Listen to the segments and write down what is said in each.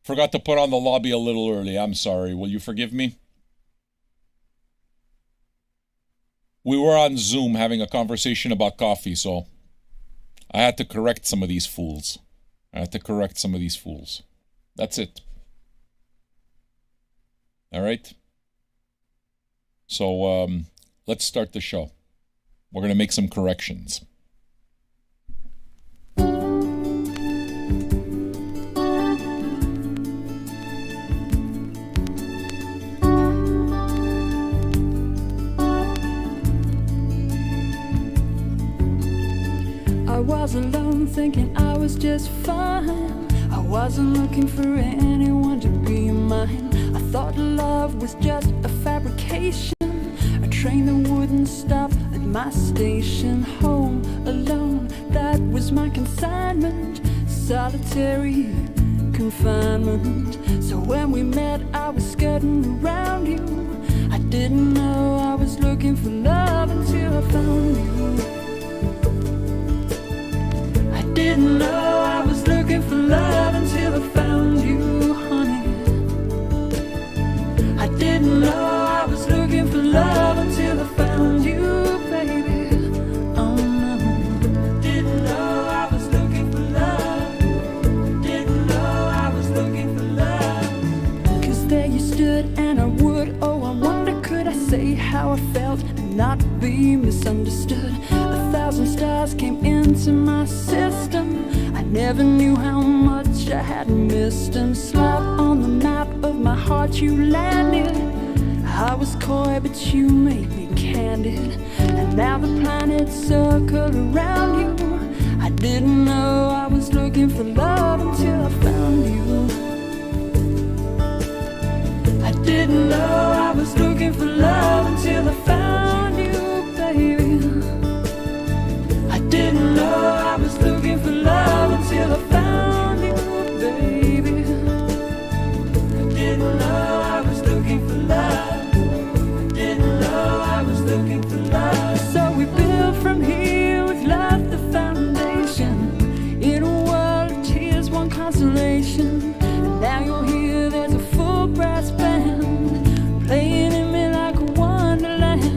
Forgot to put on the lobby a little early. I'm sorry. Will you forgive me? We were on Zoom having a conversation about coffee, so I had to correct some of these fools. That's it. All right? So, let's start the show. We're going to make some corrections. I was alone thinking I was just fine. I wasn't looking for anyone to be mine. I thought love was just a fabrication, a train that wouldn't stop at my station. Home alone, that was my consignment. Solitary confinement. So when we met, I was skirting around you. I didn't know I was looking for love until I found you. Didn't know I was looking for love until I found you, honey. I didn't know I was looking for love until I found you, baby. Oh no. Didn't know I was looking for love. Didn't know I was looking for love. 'Cause there you stood and I would, oh I wonder could I say how I felt and not be misunderstood. 1,000 stars came into my system. I never knew how much I had missed. And slap on the map of my heart you landed. I was coy but you made me candid. And now the planets circle around you. I didn't know I was looking for love until I found you. I didn't know I was looking for love until I found you, baby. Didn't know I was looking for love until I found you, baby. I didn't know I was looking for love. I didn't know I was looking for love. So we built from here with love the foundation. In a world of tears, one consolation. And now you're here, there's a full brass band playing in me like a wonderland.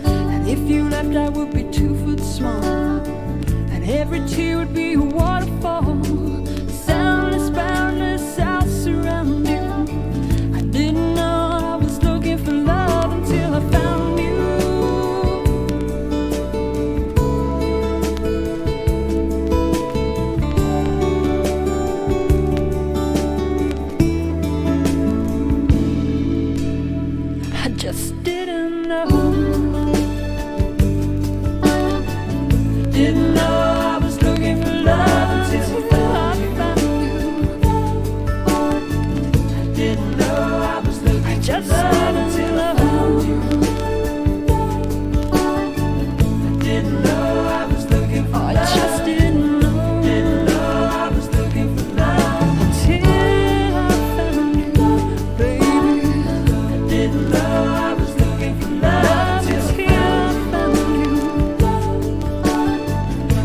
And if you left, I would be 2 foot small. Every tear would be a waterfall. Soundless, boundless, I'll surround you. I didn't know I was looking for love until I found you. I just didn't know. Didn't know. Just love until I found you. I didn't know I was looking for love. I just didn't know. Didn't know I was looking for love until I found you, baby. I didn't know I was looking for love until I found you.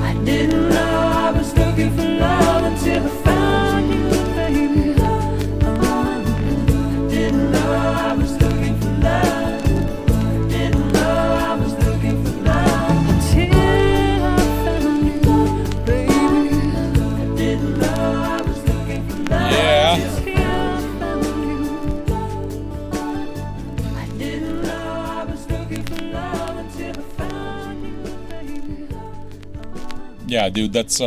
I didn't know I was looking for love until I found you, baby. I was looking for love. Didn't know I was looking for love until I found you, baby. I didn't know I was looking for love. Yeah. Until I found you. I didn't know I was looking for love until I found you, baby. Yeah, dude, that's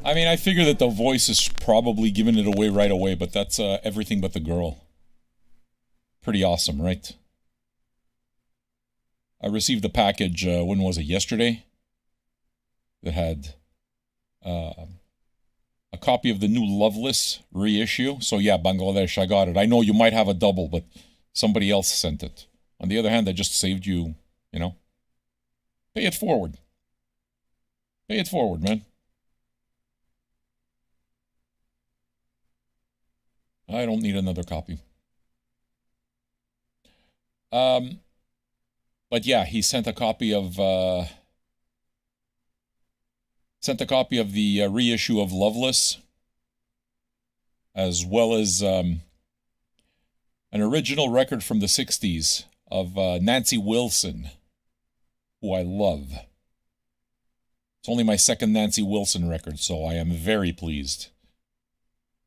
I mean, I figure that the voice is probably giving it away right away, but that's Everything But the Girl. Pretty awesome, right? I received a package, when was it, yesterday? That had a copy of the new Loveless reissue. So yeah, Bangladesh, I got it. I know you might have a double, but somebody else sent it. On the other hand, I just saved you, you know. Pay it forward. Pay it forward, man. I don't need another copy. But yeah, he sent a copy of the reissue of Loveless. as well as an original record from the 60s of Nancy Wilson, who I love. It's only my second Nancy Wilson record, so I am very pleased.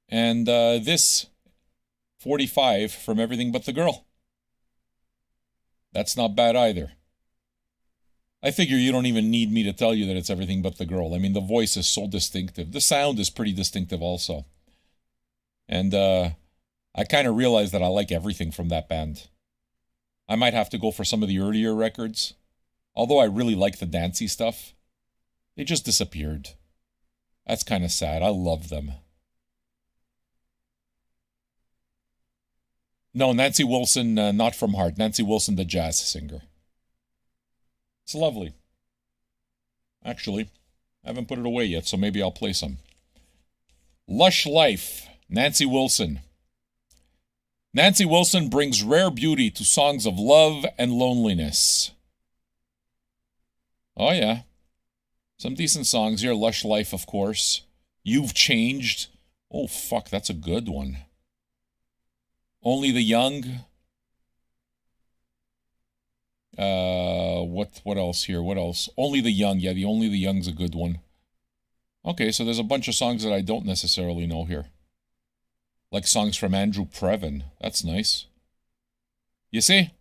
And this 45 from Everything But the Girl. That's not bad either. I figure you don't even need me to tell you that it's Everything But the Girl. I mean, the voice is so distinctive. The sound is pretty distinctive also. And I kind of realized that I like everything from that band. I might have to go for some of the earlier records. Although I really like the dancey stuff. They just disappeared. That's kind of sad. I love them. No, Nancy Wilson, not from Heart. Nancy Wilson, the jazz singer. It's lovely. Actually, I haven't put it away yet, so maybe I'll play some. Lush Life, Nancy Wilson. Nancy Wilson brings rare beauty to songs of love and loneliness. Oh, yeah. Some decent songs here. Lush Life, of course. You've Changed. Oh, fuck, that's a good one. Only the Young. What else here? What else? Only the Young. Yeah, the Only the Young's a good one. Okay, so there's a bunch of songs that I don't necessarily know here. Like songs from Andrew Previn. That's nice. You see?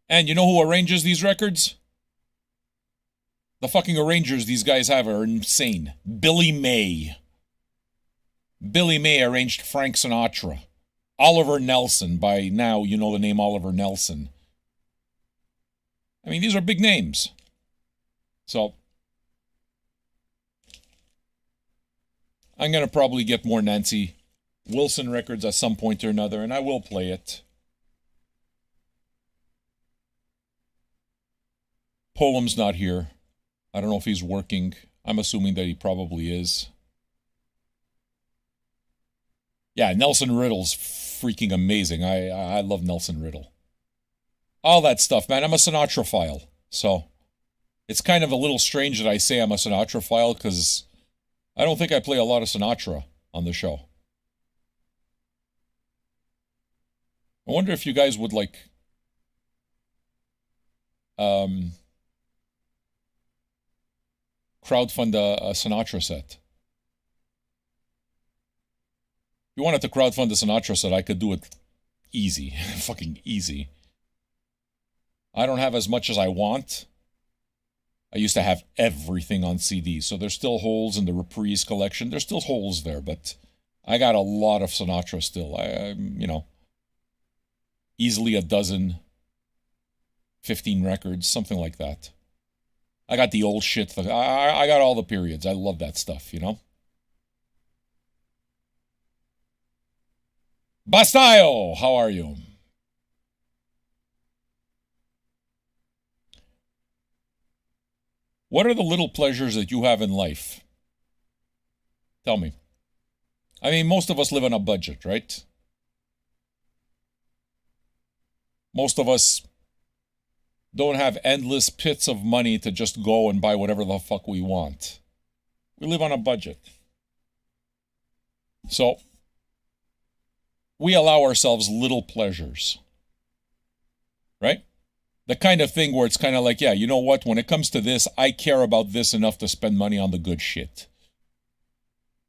And you know who arranges these records? The fucking arrangers these guys have are insane. Billy May. Billy May arranged Frank Sinatra. Oliver Nelson, by now you know the name Oliver Nelson. I mean, these are big names. So, I'm going to probably get more Nancy Wilson records at some point or another, and I will play it. Polem's not here. I don't know if he's working. I'm assuming that he probably is. Yeah, Nelson Riddle's freaking amazing. I love Nelson Riddle. All that stuff, man. I'm a Sinatra-phile. So, it's kind of a little strange that I say I'm a Sinatra-phile because I don't think I play a lot of Sinatra on the show. I wonder if you guys would like crowdfund a Sinatra set. If you wanted to crowdfund a Sinatra set, I could do it easy. Fucking easy. I don't have as much as I want. I used to have everything on CD, so there's still holes in the Reprise collection. There's still holes there, but I got a lot of Sinatra still. Easily a dozen, 15 records, something like that. I got the old shit. I got all the periods. I love that stuff, you know? Bastayo, how are you? What are the little pleasures that you have in life? Tell me. I mean, most of us live on a budget, right? Most of us don't have endless pits of money to just go and buy whatever the fuck we want. We live on a budget. So, we allow ourselves little pleasures. Right? The kind of thing where it's kind of like, yeah, you know what? When it comes to this, I care about this enough to spend money on the good shit.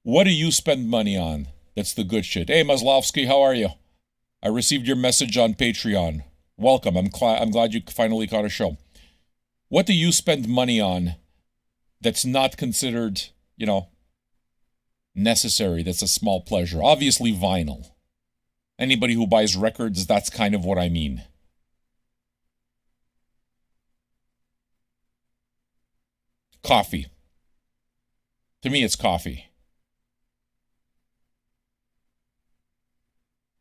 What do you spend money on that's the good shit? Hey, Maslovsky, how are you? I received your message on Patreon. Welcome. I'm glad you finally caught a show. What do you spend money on that's not considered, necessary, that's a small pleasure? Obviously, vinyl. Anybody who buys records, that's kind of what I mean. Coffee. To me, it's coffee.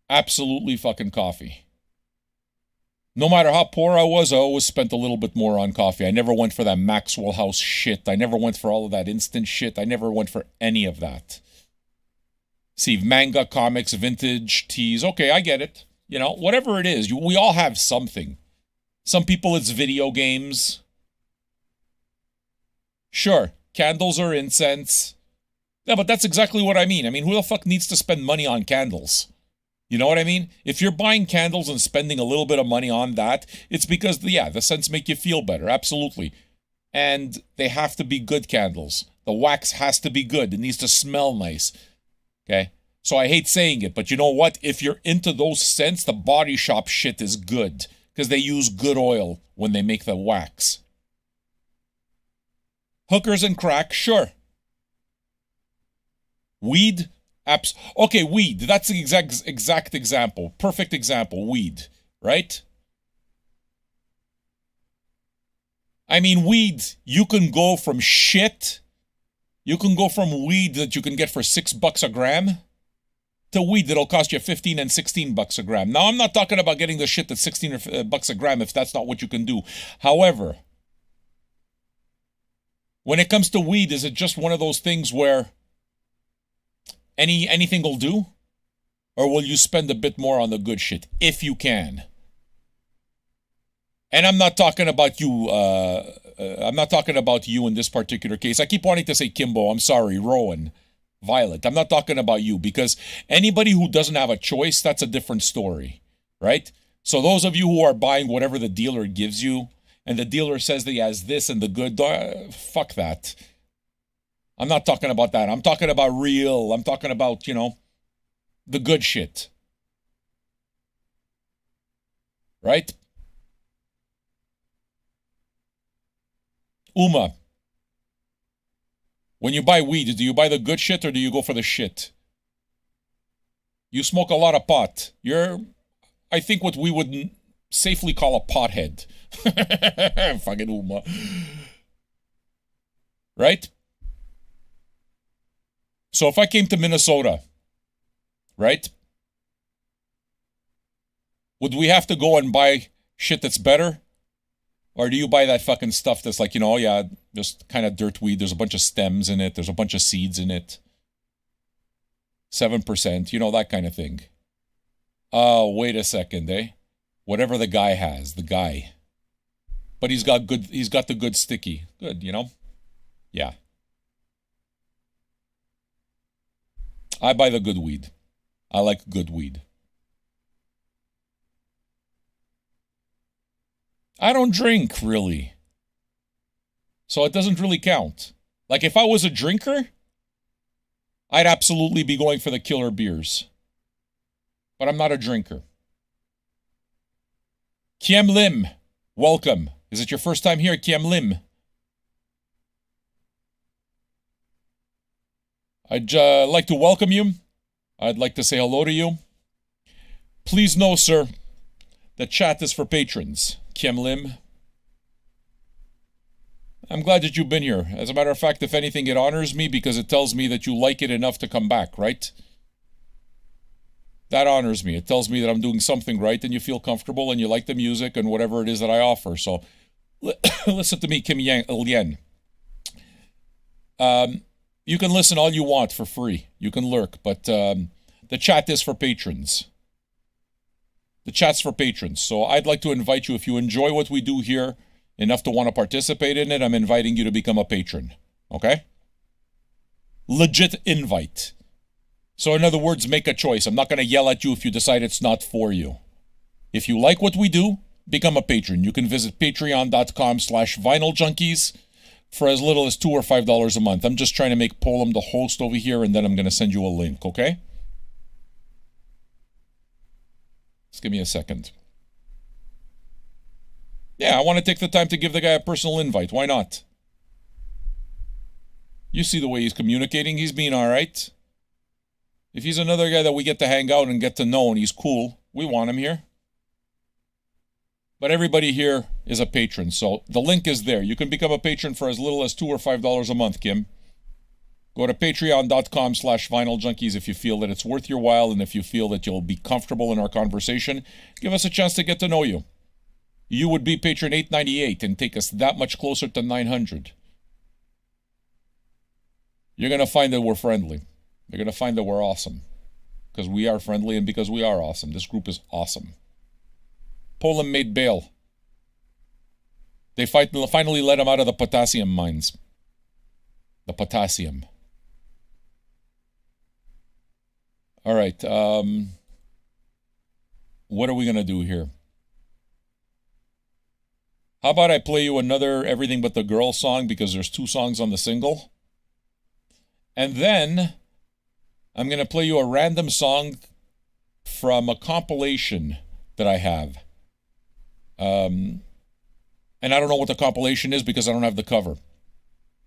Absolutely fucking coffee. No matter how poor I was, I always spent a little bit more on coffee. I never went for that Maxwell House shit. I never went for all of that instant shit. I never went for any of that. See, manga, comics, vintage, teas. Okay, I get it. Whatever it is, we all have something. Some people, it's video games. Sure, candles or incense. Yeah, but that's exactly what I mean. I mean, who the fuck needs to spend money on candles? You know what I mean? If you're buying candles and spending a little bit of money on that, it's because, the scents make you feel better. Absolutely. And they have to be good candles. The wax has to be good. It needs to smell nice. Okay? So I hate saying it, but you know what? If you're into those scents, the Body Shop shit is good. Because they use good oil when they make the wax. Hookers and crack, sure. Weed? Okay, weed. That's the exact example. Perfect example. Weed. Right? I mean, weed, you can go from shit. You can go from weed that you can get for $6 a gram to weed that'll cost you 15 and 16 bucks a gram. Now, I'm not talking about getting the shit that's 16 bucks a gram if that's not what you can do. However, when it comes to weed, is it just one of those things where anything will do? Or will you spend a bit more on the good shit, if you can? And I'm not talking about you, I'm not talking about you in this particular case. I keep wanting to say Kimbo, I'm sorry, Rowan, Violet. I'm not talking about you, because anybody who doesn't have a choice, that's a different story, right? So those of you who are buying whatever the dealer gives you, and the dealer says that he has this and the good, fuck that. I'm not talking about that. I'm talking about I'm talking about, the good shit. Right? Uma, when you buy weed, do you buy the good shit or do you go for the shit? You smoke a lot of pot. You're, I think, what we would safely call a pothead. Fucking Uma. Right? So if I came to Minnesota, right? Would we have to go and buy shit that's better? Or do you buy that fucking stuff that's like, just kind of dirt weed. There's a bunch of stems in it. There's a bunch of seeds in it. 7%, that kind of thing. Oh, wait a second, eh? Whatever the guy has, the guy. But he's got the good sticky. Good, Yeah. I buy the good weed. I like good weed. I don't drink, really. So it doesn't really count. Like, if I was a drinker, I'd absolutely be going for the killer beers. But I'm not a drinker. Kiem Lim, welcome. Is it your first time here, Kiem Lim? I'd like to welcome you. I'd like to say hello to you. Please know, sir, the chat is for patrons. Kiem Lim. I'm glad that you've been here. As a matter of fact, if anything, it honors me because it tells me that you like it enough to come back, right? That honors me. It tells me that I'm doing something right and you feel comfortable and you like the music and whatever it is that I offer. So, listen to me, Kim Lien. You can listen all you want for free. You can lurk, but the chat is for patrons. The chat's for patrons. So I'd like to invite you, if you enjoy what we do here enough to want to participate in it, I'm inviting you to become a patron. Okay? Legit invite. So in other words, make a choice. I'm not going to yell at you if you decide it's not for you. If you like what we do, become a patron. You can visit patreon.com/vinyljunkies for as little as $2 or $5 a month. I'm just trying to make Polam the host over here, and then I'm going to send you a link, okay? Just give me a second. Yeah, I want to take the time to give the guy a personal invite. Why not? You see the way he's communicating. He's being all right. If he's another guy that we get to hang out and get to know and he's cool, we want him here. But everybody here is a patron, so the link is there. You can become a patron for as little as $2 or $5 a month, Kim. Go to patreon.com/vinyljunkies if you feel that it's worth your while and if you feel that you'll be comfortable in our conversation. Give us a chance to get to know you. You would be patron 898 and take us that much closer to 900. You're going to find that we're friendly. You're going to find that we're awesome. Because we are friendly and because we are awesome. This group is awesome. Poland made bail. They finally let him out of the potassium mines. The potassium. All right. What are we gonna do here? How about I play you another Everything But the Girl song because there's two songs on the single? And then I'm going to play you a random song from a compilation that I have. And I don't know what the compilation is because I don't have the cover.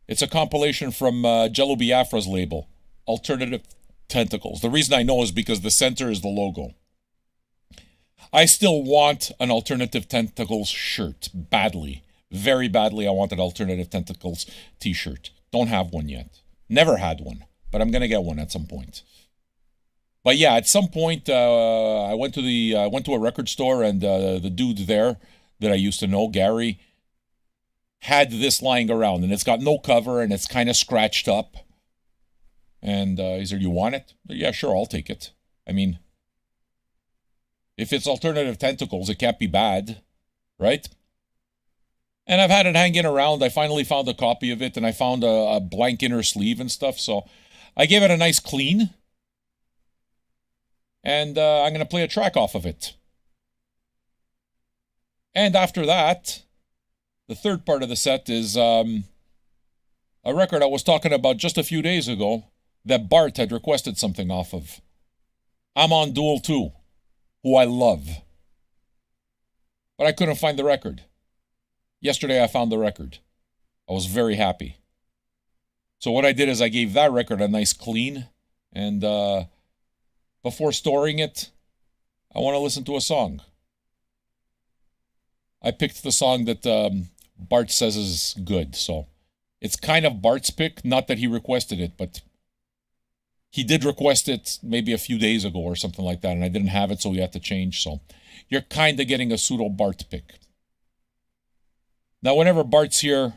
It's a compilation from Jello Biafra's label, Alternative Tentacles. The reason I know is because the center is the logo. I still want an Alternative Tentacles shirt, badly. Very badly, I want an Alternative Tentacles t-shirt. Don't have one yet. Never had one, but I'm going to get one at some point. But yeah, at some point, I went to a record store, and the dude there that I used to know, Gary, had this lying around, and it's got no cover, and it's kind of scratched up. And he said, "You want it?" Yeah, sure, I'll take it. I mean, if it's Alternative Tentacles, it can't be bad, right? And I've had it hanging around. I finally found a copy of it, and I found a blank inner sleeve and stuff, so I gave it a nice clean. And I'm going to play a track off of it. And after that, the third part of the set is a record I was talking about just a few days ago that Bart had requested something off of. I'm on Duel 2. Who I love. But I couldn't find the record. Yesterday I found the record. I was very happy. So what I did is I gave that record a nice clean, and before storing it, I want to listen to a song. I picked the song that Bart says is good, so it's kind of Bart's pick, not that he requested it, but he did request it maybe a few days ago or something like that, and I didn't have it, so we had to change. So you're kind of getting a pseudo Bart pick. Now, whenever Bart's here,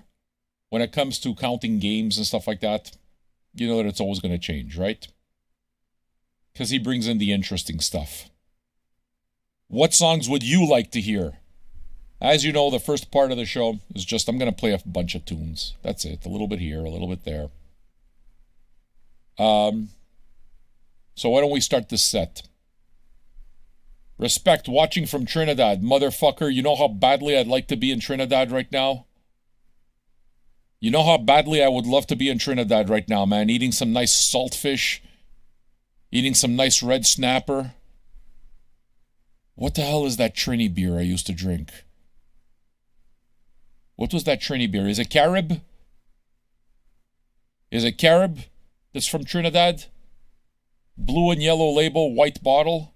when it comes to counting games and stuff like that, you know that it's always going to change, right? Because he brings in the interesting stuff. What songs would you like to hear? As you know, the first part of the show is just, I'm going to play a bunch of tunes. That's it. A little bit here, a little bit there. So why don't we start this set? Respect, watching from Trinidad. Motherfucker, you know how badly I'd like to be in Trinidad right now? You know how badly I would love to be in Trinidad right now, man. Eating some nice saltfish. Eating some nice red snapper. What the hell is that Trini beer I used to drink? What was that Trini beer? Is it Carib? Is it Carib that's from Trinidad? Blue and yellow label, white bottle.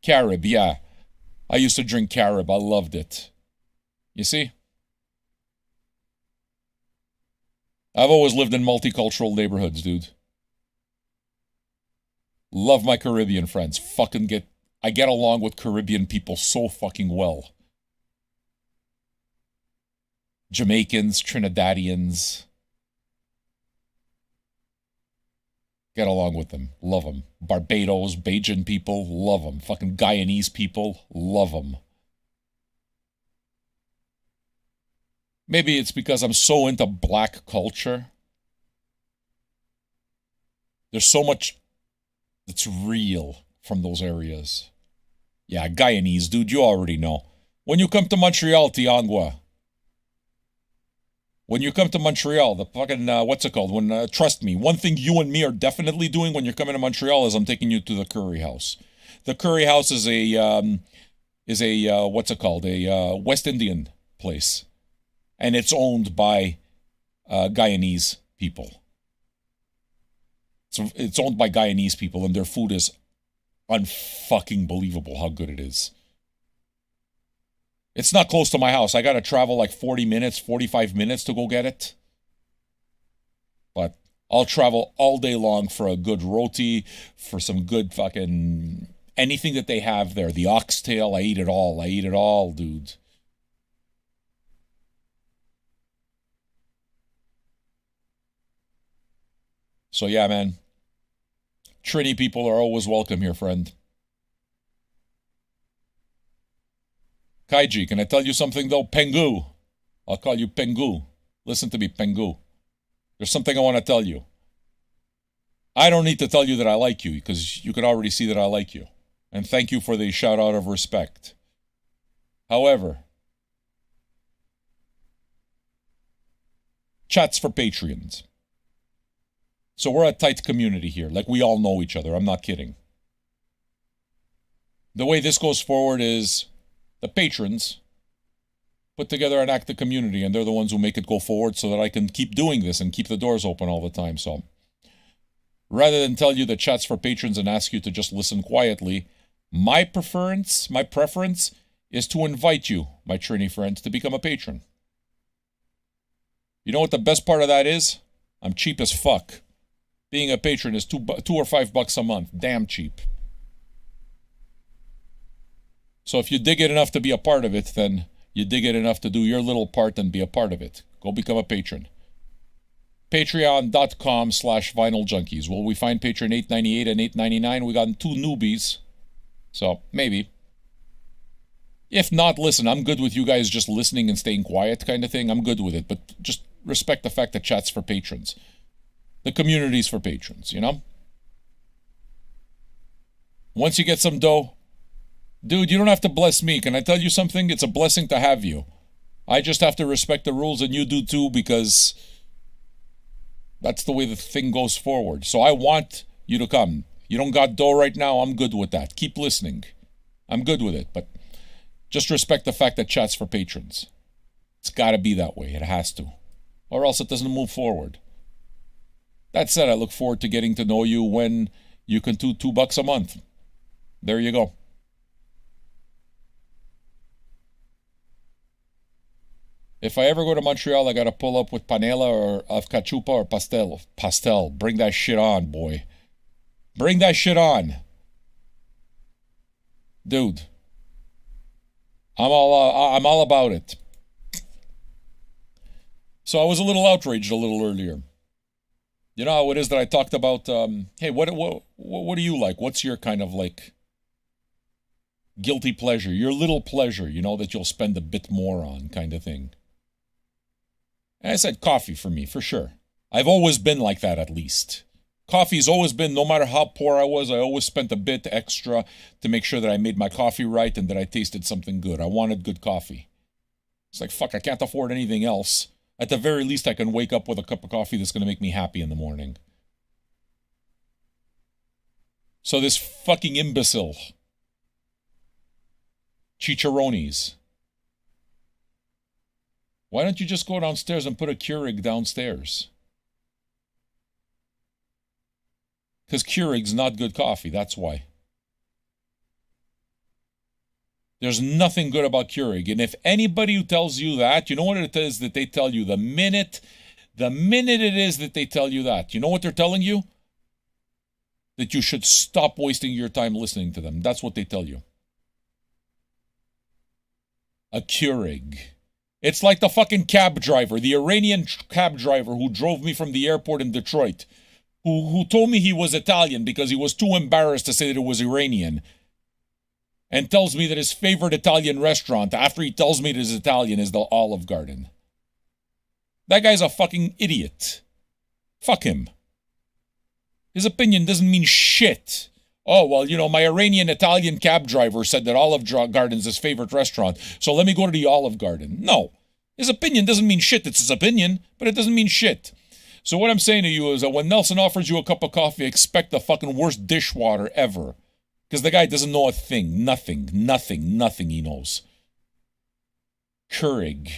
Carib, yeah. I used to drink Carib. I loved it. You see? I've always lived in multicultural neighborhoods, dude. Love my Caribbean friends. I get along with Caribbean people so fucking well. Jamaicans, Trinidadians. Get along with them. Love them. Barbados, Bajan people, love them. Fucking Guyanese people, love them. Maybe it's because I'm so into black culture. There's so much that's real from those areas. Yeah, Guyanese, dude, you already know. When you come to Montreal, Tiangua. When you come to Montreal, the fucking, what's it called? Trust me, one thing you and me are definitely doing when you're coming to Montreal is I'm taking you to the Curry House. The Curry House is what's it called? A West Indian place. And it's owned by Guyanese people. So it's owned by Guyanese people, and their food is unfucking believable how good it is. It's not close to my house. I got to travel like 40 minutes, 45 minutes to go get it. But I'll travel all day long for a good roti, for some good fucking anything that they have there. The oxtail, I eat it all. I eat it all, dude. So yeah, man. Trini people are always welcome here, friend. Kaiji, can I tell you something though? Pengu. I'll call you Pengu. Listen to me, Pengu. There's something I want to tell you. I don't need to tell you that I like you because you can already see that I like you. And thank you for the shout out of respect. However, chats for Patreons. So we're a tight community here. Like, we all know each other. I'm not kidding. The way this goes forward is the patrons put together an active community, and they're the ones who make it go forward so that I can keep doing this and keep the doors open all the time. So rather than tell you the chats for patrons and ask you to just listen quietly, my preference is to invite you, my Trini friends, to become a patron. You know what the best part of that is? I'm cheap as fuck. Being a patron is $2 or $5 a month. Damn cheap. So if you dig it enough to be a part of it, then you dig it enough to do your little part and be a part of it. Go become a patron. Patreon.com/VinylJunkies. Will we find patron $8.98 and $8.99? We got 2 newbies. So, maybe. If not, listen, I'm good with you guys just listening and staying quiet kind of thing. I'm good with it. But just respect the fact that chat's for patrons. The community's for patrons, you know? Once you get some dough, dude, you don't have to bless me. Can I tell you something? It's a blessing to have you. I just have to respect the rules, and you do too, because that's the way the thing goes forward. So I want you to come. You don't got dough right now, I'm good with that. Keep listening. I'm good with it, but just respect the fact that chat's for patrons. It's got to be that way. It has to. Or else it doesn't move forward. That said, I look forward to getting to know you when you can do $2 a month. There you go. If I ever go to Montreal, I gotta pull up with panela or cachupa or pastel. Pastel. Bring that shit on, boy. Bring that shit on. Dude. I'm all about it. So I was a little outraged a little earlier. You know how it is that I talked about, hey, what do you like? What's your kind of like guilty pleasure? Your little pleasure, you know, that you'll spend a bit more on kind of thing. And I said coffee for me, for sure. I've always been like that, at least. Coffee's always been, no matter how poor I was, I always spent a bit extra to make sure that I made my coffee right and that I tasted something good. I wanted good coffee. It's like, fuck, I can't afford anything else. At the very least, I can wake up with a cup of coffee that's going to make me happy in the morning. So this fucking imbecile, chicharrones, why don't you just go downstairs and put a Keurig downstairs? Because Keurig's not good coffee, that's why. There's nothing good about Keurig. And if anybody who tells you that, you know what it is that they tell you the minute it is that they tell you that, you know what they're telling you? That you should stop wasting your time listening to them. That's what they tell you. A Keurig. It's like the fucking cab driver, the Iranian cab driver who drove me from the airport in Detroit, who told me he was Italian because he was too embarrassed to say that it was Iranian, and tells me that his favorite Italian restaurant, after he tells me it is Italian, is the Olive Garden. That guy's a fucking idiot. Fuck him. His opinion doesn't mean shit. Oh, well, you know, my Iranian-Italian cab driver said that Olive Garden's his favorite restaurant, so let me go to the Olive Garden. No. His opinion doesn't mean shit. It's his opinion, but it doesn't mean shit. So what I'm saying to you is that when Nelson offers you a cup of coffee, expect the fucking worst dishwater ever. Because the guy doesn't know a thing. Nothing he knows. Keurig.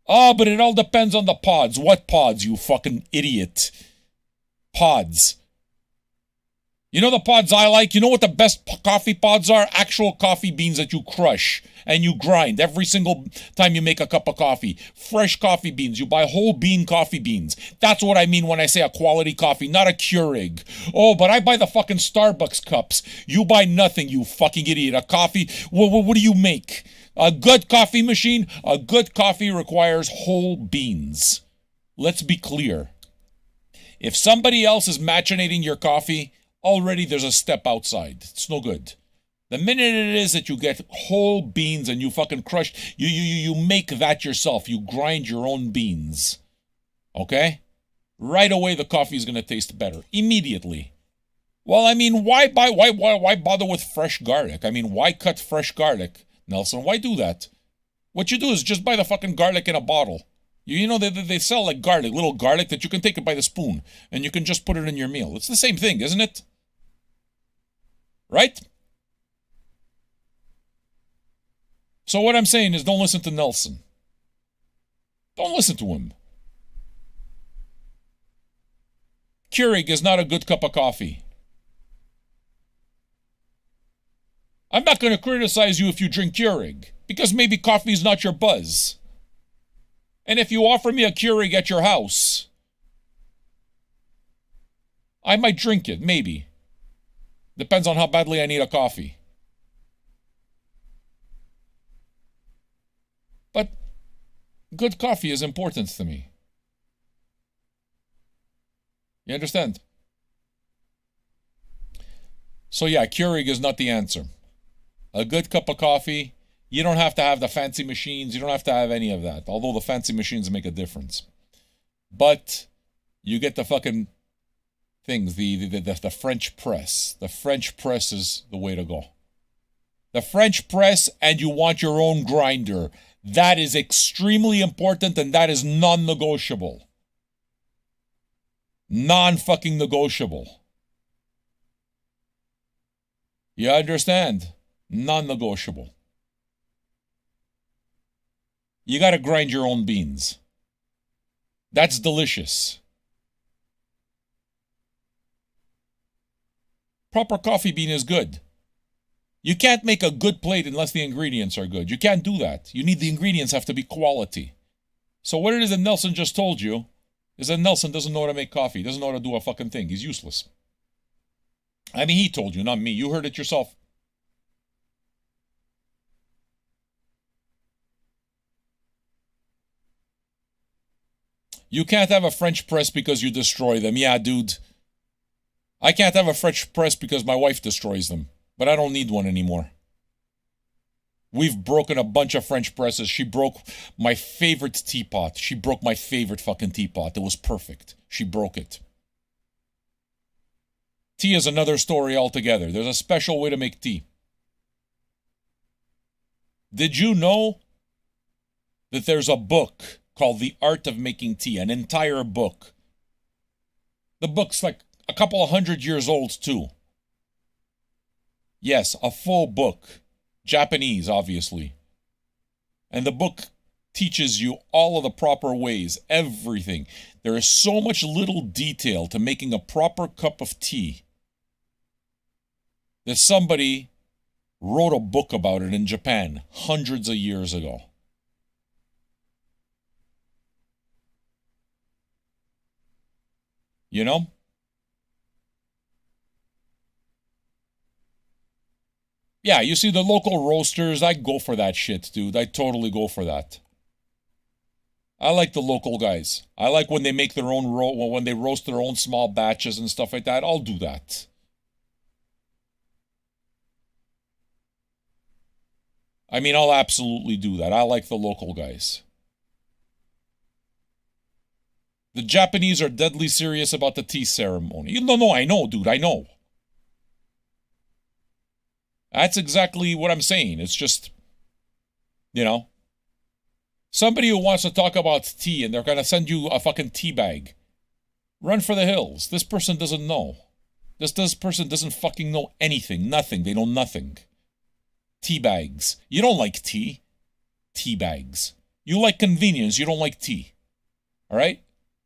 Oh, but it all depends on the pods. What pods, you fucking idiot? Pods. You know the pods I like? You know what the best coffee pods are? Actual coffee beans that you crush and you grind every single time you make a cup of coffee. Fresh coffee beans. You buy whole bean coffee beans. That's what I mean when I say a quality coffee, not a Keurig. Oh, but I buy the fucking Starbucks cups. You buy nothing, you fucking idiot. A coffee, what do you make? A good coffee machine? A good coffee requires whole beans. Let's be clear. If somebody else is machinating your coffee, already there's a step outside. It's no good. The minute it is that you get whole beans and you fucking crush, you make that yourself. You grind your own beans. Okay? right away the coffee is going to taste better. Immediately. Well, I mean, why bother with fresh garlic? I mean, why cut fresh garlic, Nelson? Why do that? What you do is just buy the fucking garlic in a bottle. You know, they sell like garlic, little garlic that you can take it by the spoon, and you can just put it in your meal. It's the same thing, isn't it? Right? So what I'm saying is don't listen to Nelson. Don't listen to him. Keurig is not a good cup of coffee. I'm not going to criticize you if you drink Keurig, because maybe coffee is not your buzz. And if you offer me a Keurig at your house, I might drink it, maybe. Depends on how badly I need a coffee. But good coffee is important to me. You understand? So yeah, Keurig is not the answer. A good cup of coffee, you don't have to have the fancy machines, you don't have to have any of that, although the fancy machines make a difference. But you get the fucking things, the French press. The French press is the way to go. The French press, and you want your own grinder. That is extremely important, and that is non-negotiable. Non-fucking negotiable. You understand? Non-negotiable. You gotta grind your own beans. That's delicious. Proper coffee bean is good. You can't make a good plate unless the ingredients are good. You can't do that. You need the ingredients have to be quality. So what it is that Nelson just told you is that Nelson doesn't know how to make coffee. He doesn't know how to do a fucking thing. He's useless. I mean, he told you, not me. You heard it yourself. You can't have a French press because you destroy them. Yeah, dude. I can't have a French press because my wife destroys them. But I don't need one anymore. We've broken a bunch of French presses. She broke my favorite teapot. She broke my favorite fucking teapot. It was perfect. She broke it. Tea is another story altogether. There's a special way to make tea. Did you know that there's a book called The Art of Making Tea? An entire book. The book's like a couple of 100 years old too. Yes, a full book. Japanese, obviously. And the book teaches you all of the proper ways, everything. There is so much little detail to making a proper cup of tea that somebody wrote a book about it in Japan hundreds of years ago. You know? Yeah, you see the local roasters, I go for that shit, dude. I totally go for that. I like the local guys. I like when they make their own when they roast their own small batches and stuff like that. I'll do that. I mean, I'll absolutely do that. I like the local guys. The Japanese are deadly serious about the tea ceremony. No, I know, dude, I know. That's exactly what I'm saying. It's just, you know, somebody who wants to talk about tea and they're going to send you a fucking tea bag. Run for the hills. This person doesn't know. This person doesn't fucking know anything. Nothing. They know nothing. Tea bags. You don't like tea. Tea bags. You like convenience. You don't like tea. All right?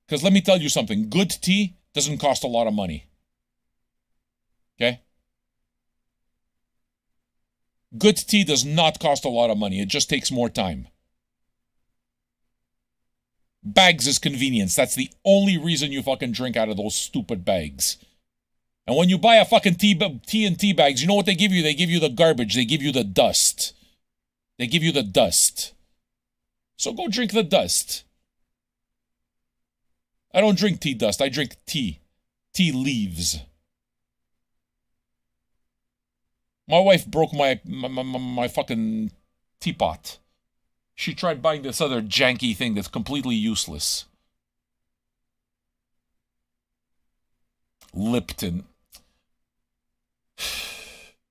Because let me tell you something. Good tea doesn't cost a lot of money. Okay? Good tea does not cost a lot of money. It just takes more time. Bags is convenience. That's the only reason you fucking drink out of those stupid bags. And when you buy a fucking tea and tea bags, you know what they give you? They give you the garbage. They give you the dust. They give you the dust. So go drink the dust. I don't drink tea dust. I drink tea. Tea leaves. My wife broke my fucking teapot. She tried buying this other janky thing that's completely useless. Lipton.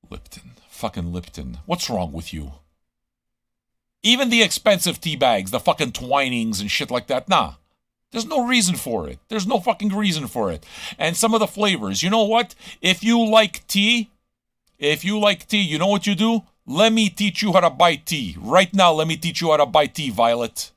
Lipton. Fucking Lipton. What's wrong with you? Even the expensive tea bags, the fucking Twinings and shit like that, nah. There's no reason for it. There's no fucking reason for it. And some of the flavors, you know what? If you like tea, you know what you do? Let me teach you how to buy tea. Right now, let me teach you how to buy tea, Violet.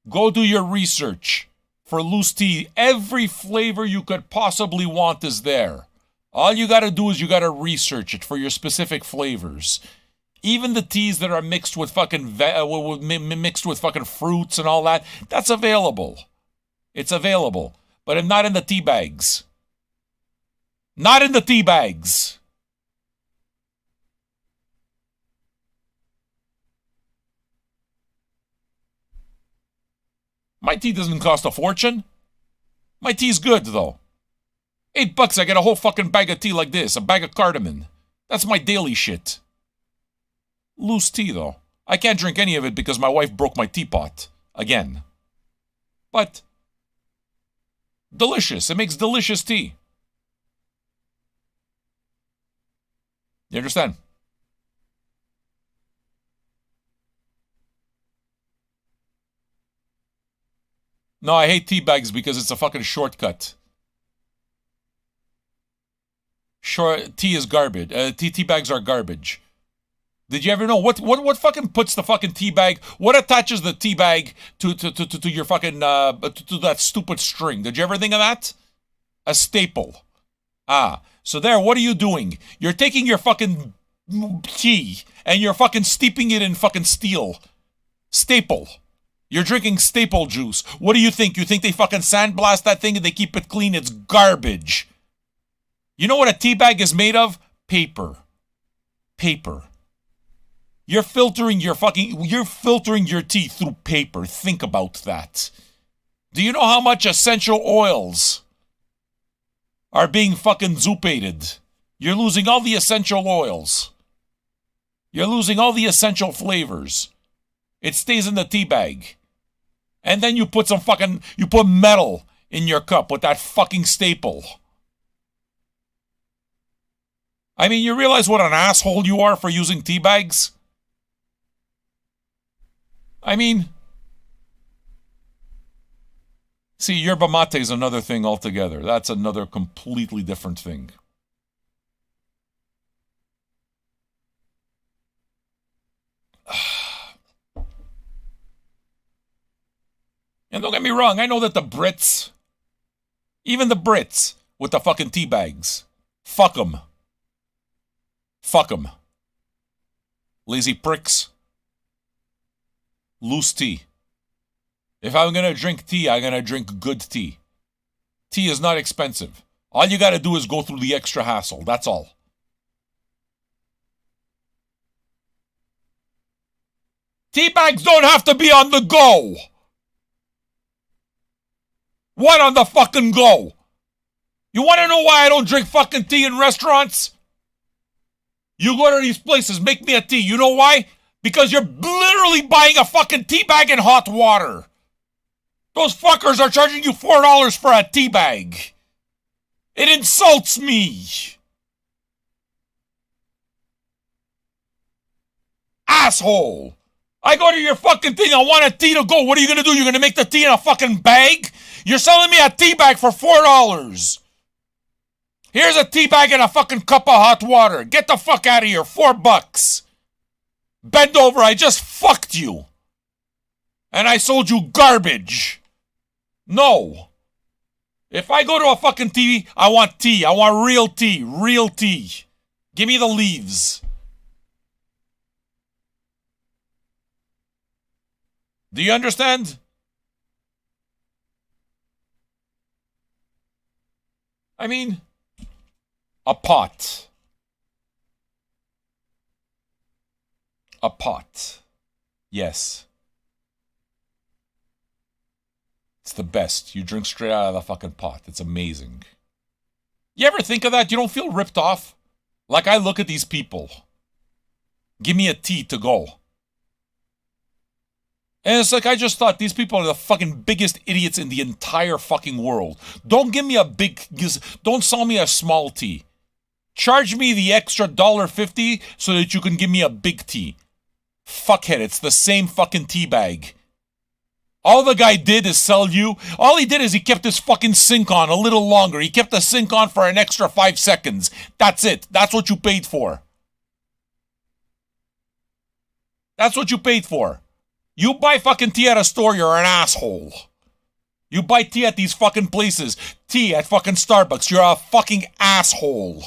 Go do your research for loose tea. Every flavor you could possibly want is there. All you gotta do is you gotta research it for your specific flavors. Even the teas that are mixed with fucking mixed with fucking fruits and all that, that's available. It's available, but not in the tea bags. Not in the tea bags. My tea doesn't cost a fortune. My tea's good though. $8, I get a whole fucking bag of tea like this, a bag of cardamom. That's my daily shit. Loose tea, though. I can't drink any of it because my wife broke my teapot. Again. But delicious. It makes delicious tea. You understand? No, I hate tea bags because it's a fucking shortcut. Tea is garbage. Tea bags are garbage. Did you ever know what fucking puts the fucking tea bag? What attaches the tea bag to your fucking to that stupid string? Did you ever think of that? A staple. So there. What are you doing? You're taking your fucking tea and you're fucking steeping it in fucking steel. Staple. You're drinking staple juice. What do you think? You think they fucking sandblast that thing and they keep it clean? It's garbage. You know what a tea bag is made of? Paper. Paper. You're filtering your tea through paper. Think about that. Do you know how much essential oils are being fucking zupated? You're losing all the essential oils. You're losing all the essential flavors. It stays in the tea bag. And then you put metal in your cup with that fucking staple. I mean, you realize what an asshole you are for using tea bags? I mean, see, yerba mate is another thing altogether. That's another completely different thing. And don't get me wrong, I know that the Brits, even the Brits with the fucking tea bags, fuck them. Fuck them. Lazy pricks. Loose tea. If I'm going to drink tea, I'm going to drink good tea. Tea is not expensive. All you got to do is go through the extra hassle. That's all. Tea bags don't have to be on the go. What on the fucking go? You want to know why I don't drink fucking tea in restaurants? You go to these places, make me a tea. You know why? Because you're literally buying a fucking tea bag in hot water. Those fuckers are charging you $4 for a tea bag. It insults me. Asshole. I go to your fucking thing, I want a tea to go. What are you going to do? You're going to make the tea in a fucking bag? You're selling me a tea bag for $4. Here's a tea bag and a fucking cup of hot water. Get the fuck out of here. $4. Bend over, I just fucked you. And I sold you garbage. No. If I go to a fucking tea, I want tea. I want real tea. Real tea. Give me the leaves. Do you understand? I mean, a pot. A pot. Yes. It's the best. You drink straight out of the fucking pot. It's amazing. You ever think of that? You don't feel ripped off? Like I look at these people. Give me a tea to go. And it's like, I just thought these people are the fucking biggest idiots in the entire fucking world. Don't give me don't sell me a small tea. Charge me the extra $1.50 so that you can give me a big tea. Fuckhead, it's the same fucking tea bag. All the guy did is sell you. All he did is he kept his fucking sink on a little longer. He kept the sink on for an extra 5 seconds. That's it. That's what you paid for. That's what you paid for. You buy fucking tea at a store, you're an asshole. You buy tea at these fucking places. Tea at fucking Starbucks, you're a fucking asshole.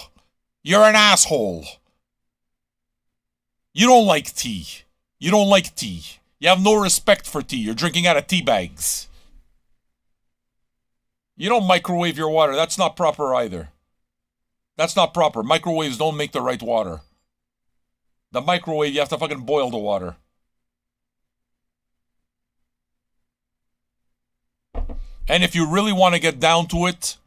You're an asshole. You don't like tea. You don't like tea. You have no respect for tea. You're drinking out of tea bags. You don't microwave your water. That's not proper either. That's not proper. Microwaves don't make the right water. The microwave, you have to fucking boil the water. And if you really want to get down to it,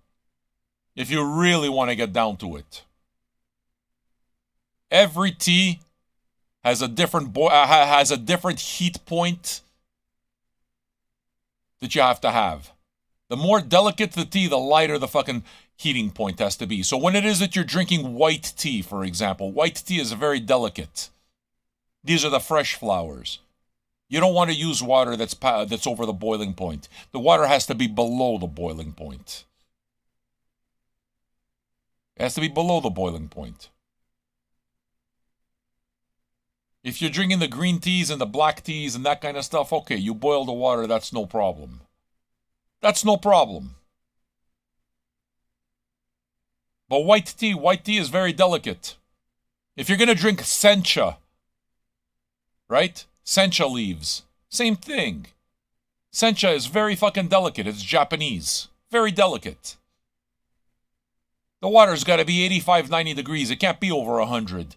every tea has a different heat point that you have to have. The more delicate the tea, the lighter the fucking heating point has to be. So when it is that you're drinking white tea, for example, white tea is very delicate. These are the fresh flowers. You don't want to use water that's over the boiling point. The water has to be below the boiling point. It has to be below the boiling point. If you're drinking the green teas and the black teas and that kind of stuff, okay, you boil the water, that's no problem. That's no problem. But white tea is very delicate. If you're going to drink sencha, right? Sencha leaves. Same thing. Sencha is very fucking delicate. It's Japanese. Very delicate. The water's got to be 85, 90 degrees. It can't be over 100.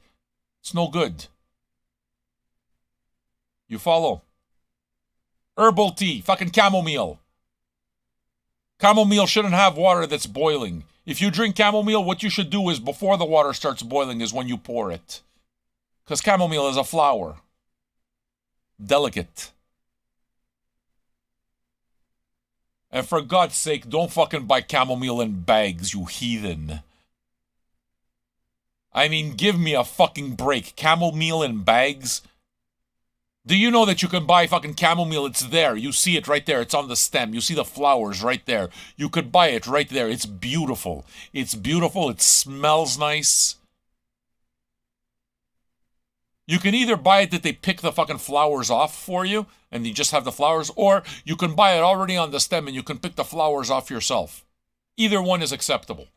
It's no good. You follow? Herbal tea. Fucking chamomile. Chamomile shouldn't have water that's boiling. If you drink chamomile, what you should do is before the water starts boiling is when you pour it. Because chamomile is a flower. Delicate. And for God's sake, don't fucking buy chamomile in bags, you heathen. I mean, give me a fucking break. Chamomile in bags? Do you know that you can buy fucking chamomile? It's there. You see it right there. It's on the stem. You see the flowers right there. You could buy it right there. It's beautiful. It's beautiful. It smells nice. You can either buy it that they pick the fucking flowers off for you and you just have the flowers, or you can buy it already on the stem and you can pick the flowers off yourself. Either one is acceptable.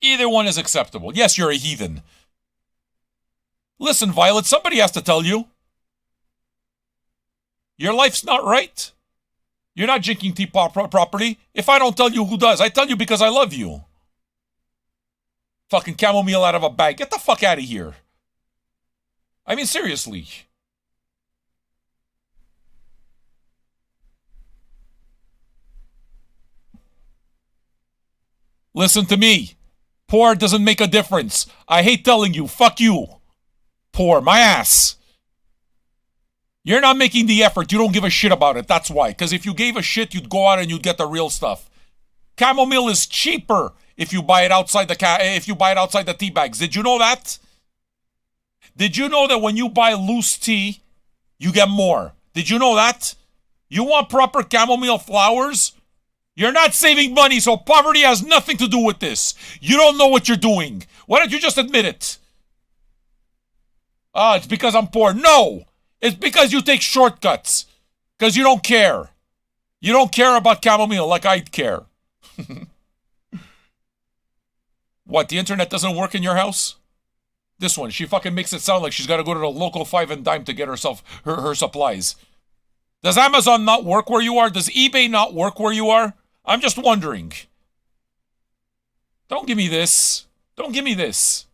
Either one is acceptable. Yes, you're a heathen. Listen, Violet, somebody has to tell you. Your life's not right. You're not drinking tea properly. If I don't tell you, who does? I tell you because I love you. Fucking chamomile out of a bag. Get the fuck out of here. I mean, seriously. Listen to me. Poor doesn't make a difference. I hate telling you. Fuck you. Poor. My ass. You're not making the effort. You don't give a shit about it. That's why. Because if you gave a shit, you'd go out and you'd get the real stuff. Chamomile is cheaper if you buy it outside the tea bags. Did you know that? Did you know that when you buy loose tea, you get more? Did you know that? You want proper chamomile flowers? You're not saving money, so poverty has nothing to do with this. You don't know what you're doing. Why don't you just admit it? It's because I'm poor. No! It's because you take shortcuts. Because you don't care. You don't care about chamomile like I care. What, the internet doesn't work in your house? This one, she fucking makes it sound like she's got to go to the local 5 and dime to get herself her supplies. Does Amazon not work where you are? Does eBay not work where you are? I'm just wondering. Don't give me this. Don't give me this.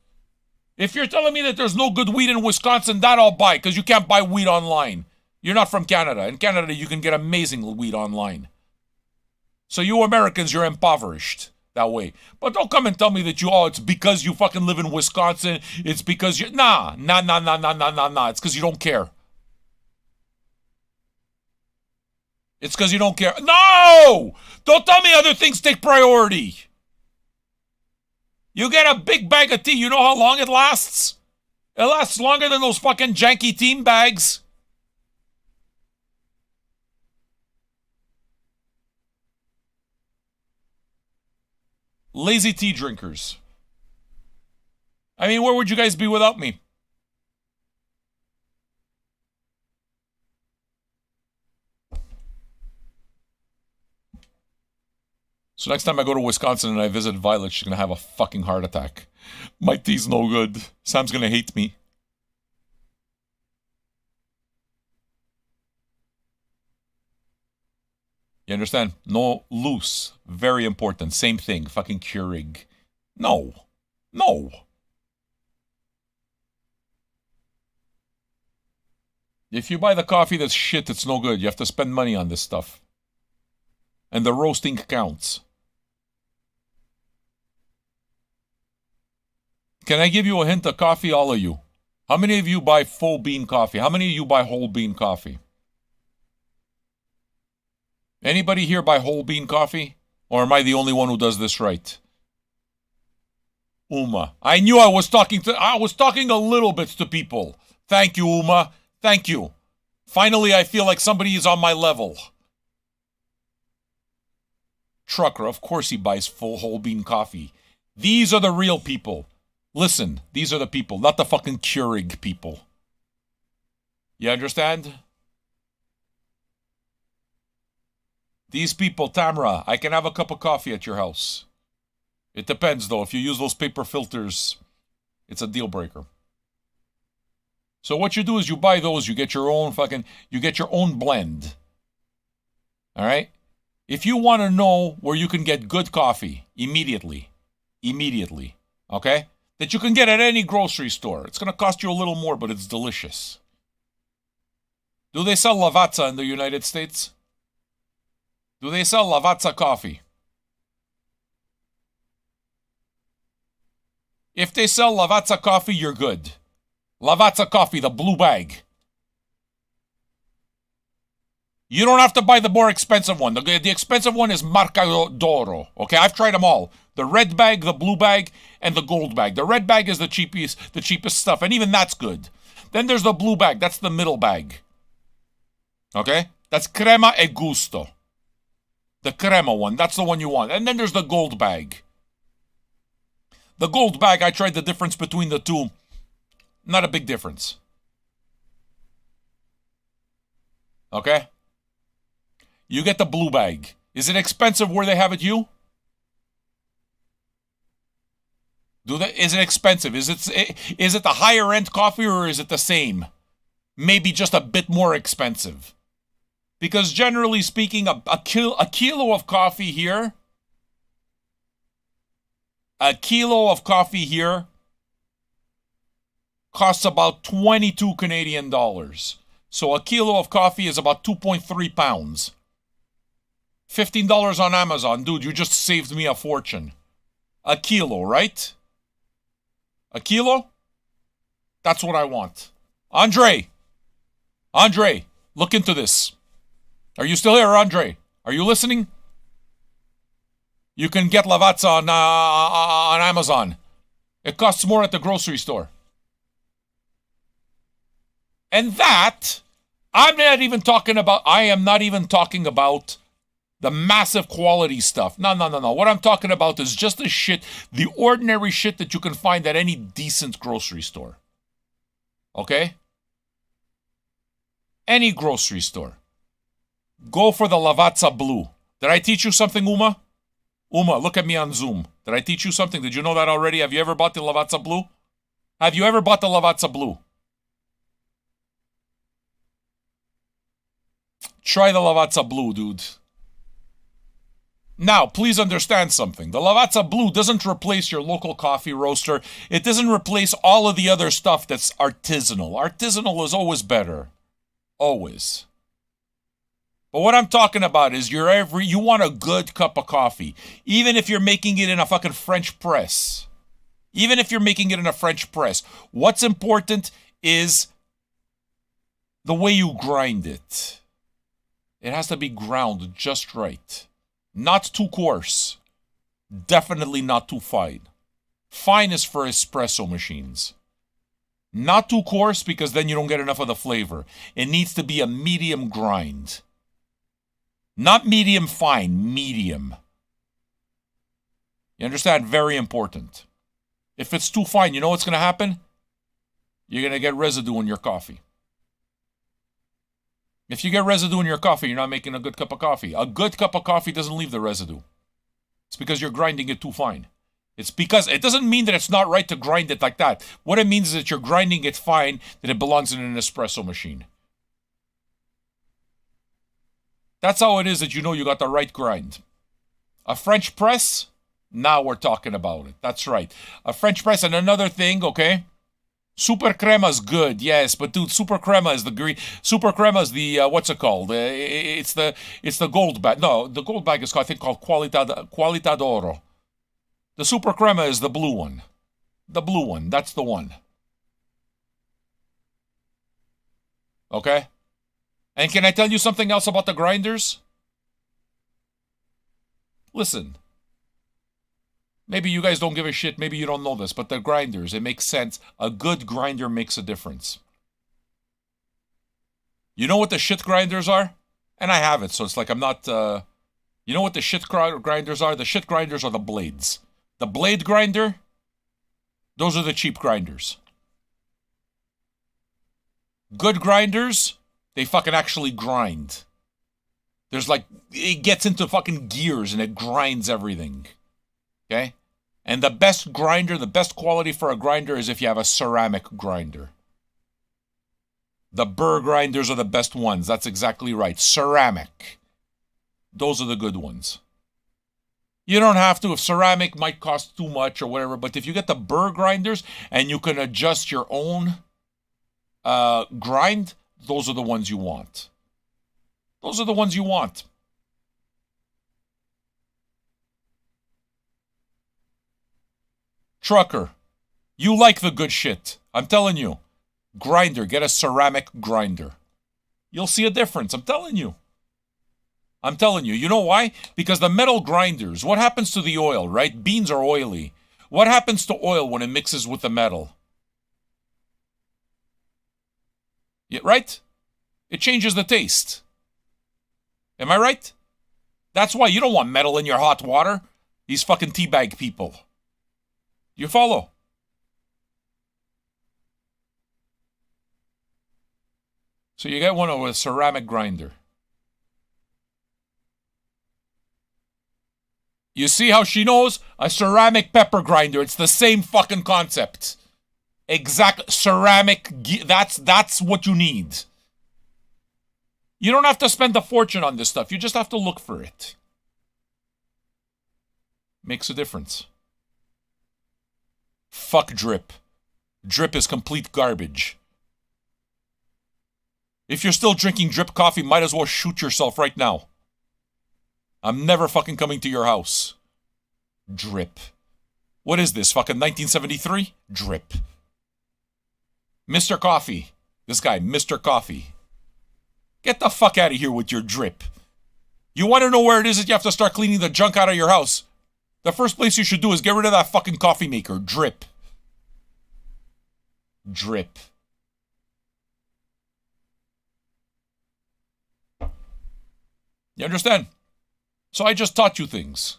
If you're telling me that there's no good weed in Wisconsin, that I'll buy, because you can't buy weed online. You're not from Canada. In Canada, you can get amazing weed online. So you Americans, you're impoverished that way. But don't come and tell me that it's because you fucking live in Wisconsin. It's because you... Nah. It's because you don't care. It's because you don't care. No! Don't tell me other things take priority. You get a big bag of tea. You know how long it lasts? It lasts longer than those fucking janky team bags. Lazy tea drinkers. I mean, where would you guys be without me? So next time I go to Wisconsin and I visit Violet, she's going to have a fucking heart attack. My tea's no good. Sam's going to hate me. You understand? No loose. Very important. Same thing. Fucking Keurig. No. No. If you buy the coffee that's shit, it's no good. You have to spend money on this stuff. And the roasting counts. Can I give you a hint of coffee, all of you? How many of you buy full bean coffee? How many of you buy whole bean coffee? Anybody here buy whole bean coffee? Or am I the only one who does this right? Uma. I knew I was talking a little bit to people. Thank you, Uma. Thank you. Finally, I feel like somebody is on my level. Trucker, of course he buys full whole bean coffee. These are the real people. Listen, these are the people, not the fucking Keurig people. You understand? These people, Tamara, I can have a cup of coffee at your house. It depends, though. If you use those paper filters, it's a deal breaker. So what you do is you buy those, you get your own blend. All right? If you want to know where you can get good coffee, immediately, okay? That you can get at any grocery store. It's going to cost you a little more, but it's delicious. Do they sell Lavazza in the United States? Do they sell Lavazza coffee? If they sell Lavazza coffee, you're good. Lavazza coffee, the blue bag. You don't have to buy the more expensive one. The expensive one is Marca d'Oro. Okay, I've tried them all. The red bag, the blue bag, and the gold bag. The red bag is the cheapest stuff, and even that's good. Then there's the blue bag. That's the middle bag. Okay? That's crema e gusto. The crema one. That's the one you want. And then there's the gold bag. The gold bag, I tried the difference between the two. Not a big difference. Okay? You get the blue bag. Is it expensive where they have it you? Is it expensive? Is it the higher end coffee or is it the same? Maybe just a bit more expensive. Because generally speaking, a kilo of coffee here, costs about 22 Canadian dollars. So a kilo of coffee is about 2.3 pounds. $15 on Amazon. Dude, you just saved me a fortune. A kilo, right? A kilo? That's what I want. Andre, look into this. Are you still here, Andre? Are you listening? You can get Lavazza on Amazon. It costs more at the grocery store. And that, I am not even talking about the massive quality stuff. No. What I'm talking about is just the ordinary shit that you can find at any decent grocery store. Okay? Any grocery store. Go for the Lavazza Blue. Did I teach you something, Uma? Uma, look at me on Zoom. Did I teach you something? Did you know that already? Have you ever bought the Lavazza Blue? Have you ever bought the Lavazza Blue? Try the Lavazza Blue, dude. Now, please understand something. The Lavazza Blue doesn't replace your local coffee roaster. It doesn't replace all of the other stuff that's artisanal. Artisanal is always better. Always. But what I'm talking about is you want a good cup of coffee. Even if you're making it in a fucking French press. What's important is the way you grind it. It has to be ground just right. Not too coarse. Definitely not too fine. Fine is for espresso machines. Not too coarse because then you don't get enough of the flavor. It needs to be a medium grind. Not medium fine, medium. You understand? Very important. If it's too fine, you know what's going to happen? You're going to get residue in your coffee. If you get residue in your coffee, you're not making a good cup of coffee. A good cup of coffee doesn't leave the residue. It's because you're grinding it too fine. It's because it doesn't mean that it's not right to grind it like that. What it means is that you're grinding it fine, that it belongs in an espresso machine. That's how it is that you know you got the right grind. A French press? Now we're talking about it. That's right. A French press. And another thing, okay? Super crema's good, yes, but dude, super crema is the green. Super crema is the what's it called? It's the gold bag. No, the gold bag is called, I think, called Qualitadoro. The super crema is the blue one. The blue one. That's the one. Okay. And can I tell you something else about the grinders? Listen. Maybe you guys don't give a shit. Maybe you don't know this, but the grinders, it makes sense. A good grinder makes a difference. You know what the shit grinders are? And I have it, so it's like I'm not... You know what the shit grinders are? The shit grinders are the blades. The blade grinder, those are the cheap grinders. Good grinders, they fucking actually grind. There's like... It gets into fucking gears and it grinds everything. Okay? And the best grinder, the best quality for a grinder is if you have a ceramic grinder. The burr grinders are the best ones. That's exactly right. Ceramic. Those are the good ones. You don't have to. If ceramic might cost too much or whatever, but if you get the burr grinders and you can adjust your own grind, those are the ones you want. Those are the ones you want. Trucker, you like the good shit. I'm telling you. Grinder, get a ceramic grinder. You'll see a difference. I'm telling you. I'm telling you. You know why? Because the metal grinders, what happens to the oil, right? Beans are oily. What happens to oil when it mixes with the metal? Yeah, right? It changes the taste. Am I right? That's why you don't want metal in your hot water. These fucking teabag people. You follow? So you get one with a ceramic grinder. You see how she knows? A ceramic pepper grinder. It's the same fucking concept. Exact ceramic. That's what you need. You don't have to spend a fortune on this stuff. You just have to look for it. Makes a difference. Fuck drip. Drip is complete garbage. If you're still drinking drip coffee, might as well shoot yourself right now. I'm never fucking coming to your house. Drip. What is this, fucking 1973? Drip. Mr. Coffee. This guy, Mr. Coffee. Get the fuck out of here with your drip. You want to know where it is that you have to start cleaning the junk out of your house? The first place you should do is get rid of that fucking coffee maker. Drip. Drip. You understand? So I just taught you things.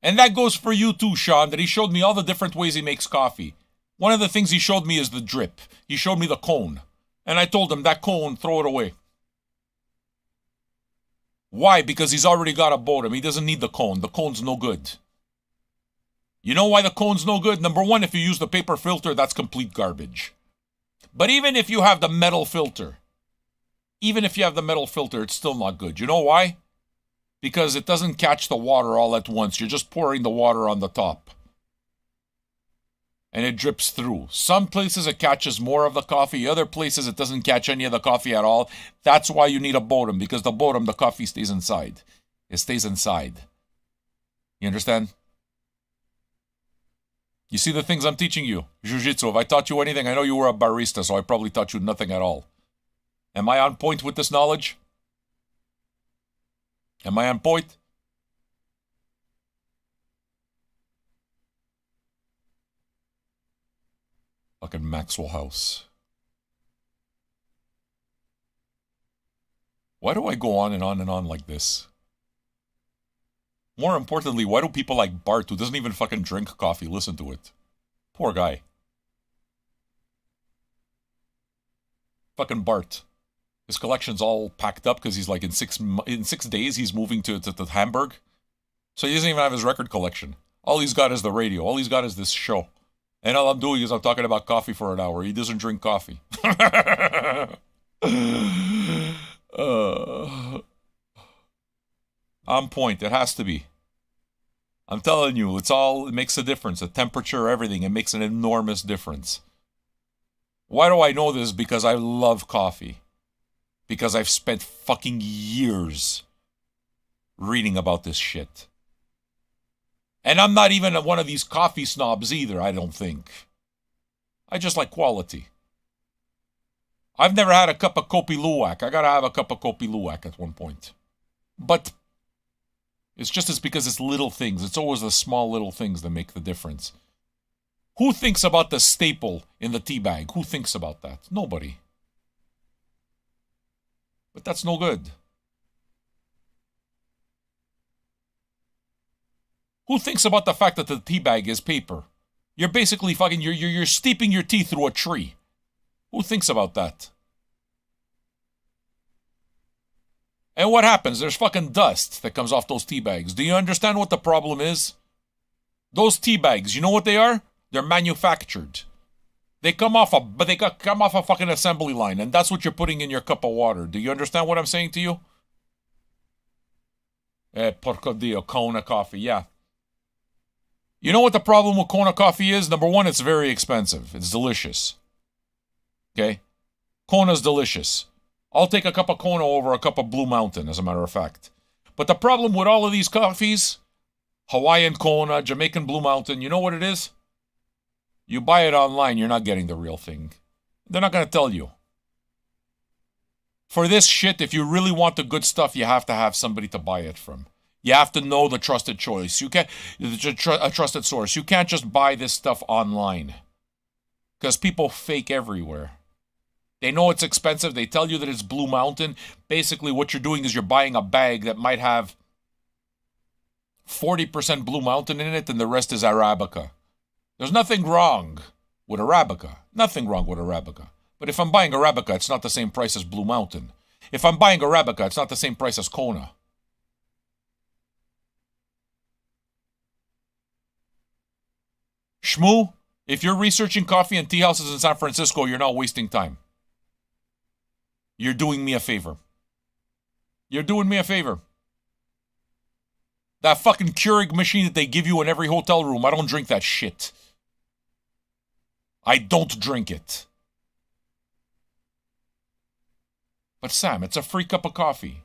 And that goes for you too, Sean, that he showed me all the different ways he makes coffee. One of the things he showed me is the drip. He showed me the cone. And I told him, that cone, throw it away. Why? Because he's already got a Bodum. He doesn't need the cone. The cone's no good. You know why the cone's no good? Number one, if you use the paper filter, that's complete garbage. But even if you have the metal filter, it's still not good. You know why? Because it doesn't catch the water all at once. You're just pouring the water on the top. And it drips through. Some places it catches more of the coffee. Other places it doesn't catch any of the coffee at all. That's why you need a Bodum. Because the Bodum, the coffee stays inside. It stays inside. You understand? You see the things I'm teaching you? Jiu-Jitsu. If I taught you anything, I know you were a barista, so I probably taught you nothing at all. Am I on point with this knowledge? Am I on point? Fucking Maxwell House. Why do I go on and on and on like this? More importantly, why do people like Bart, who doesn't even fucking drink coffee, listen to it? Poor guy. Fucking Bart. His collection's all packed up because he's like in 6 days he's moving to Hamburg. So he doesn't even have his record collection. All he's got is the radio. All he's got is this show. And all I'm doing is I'm talking about coffee for an hour. He doesn't drink coffee. On point. It has to be. I'm telling you, it makes a difference. The temperature, everything. It makes an enormous difference. Why do I know this? Because I love coffee. Because I've spent fucking years reading about this shit. And I'm not even one of these coffee snobs either, I don't think. I just like quality. I've never had a cup of Kopi Luwak. I gotta have a cup of Kopi Luwak at one point. But it's because it's little things. It's always the small little things that make the difference. Who thinks about the staple in the tea bag? Who thinks about that? Nobody. But that's no good. Who thinks about the fact that the tea bag is paper? You're basically fucking, you're steeping your tea through a tree. Who thinks about that? And what happens? There's fucking dust that comes off those tea bags. Do you understand what the problem is? Those tea bags, you know what they are? They're manufactured. They come off a fucking assembly line, and that's what you're putting in your cup of water. Do you understand what I'm saying to you? Porco Dio, Kona coffee, yeah. You know what the problem with Kona coffee is? Number one, it's very expensive. It's delicious. Okay? Kona's delicious. I'll take a cup of Kona over a cup of Blue Mountain, as a matter of fact. But the problem with all of these coffees, Hawaiian Kona, Jamaican Blue Mountain, you know what it is? You buy it online, you're not getting the real thing. They're not going to tell you. For this shit, if you really want the good stuff, you have to have somebody to buy it from. You have to know the trusted choice. You can't, a trusted source. You can't just buy this stuff online. Because people fake everywhere. They know it's expensive. They tell you that it's Blue Mountain. Basically, what you're doing is you're buying a bag that might have 40% Blue Mountain in it and the rest is Arabica. There's nothing wrong with Arabica. Nothing wrong with Arabica. But if I'm buying Arabica, it's not the same price as Blue Mountain. If I'm buying Arabica, it's not the same price as Kona. Shmoo, if you're researching coffee and tea houses in San Francisco, you're not wasting time. You're doing me a favor. You're doing me a favor. That fucking Keurig machine that they give you in every hotel room, I don't drink that shit. I don't drink it. But Sam, it's a free cup of coffee.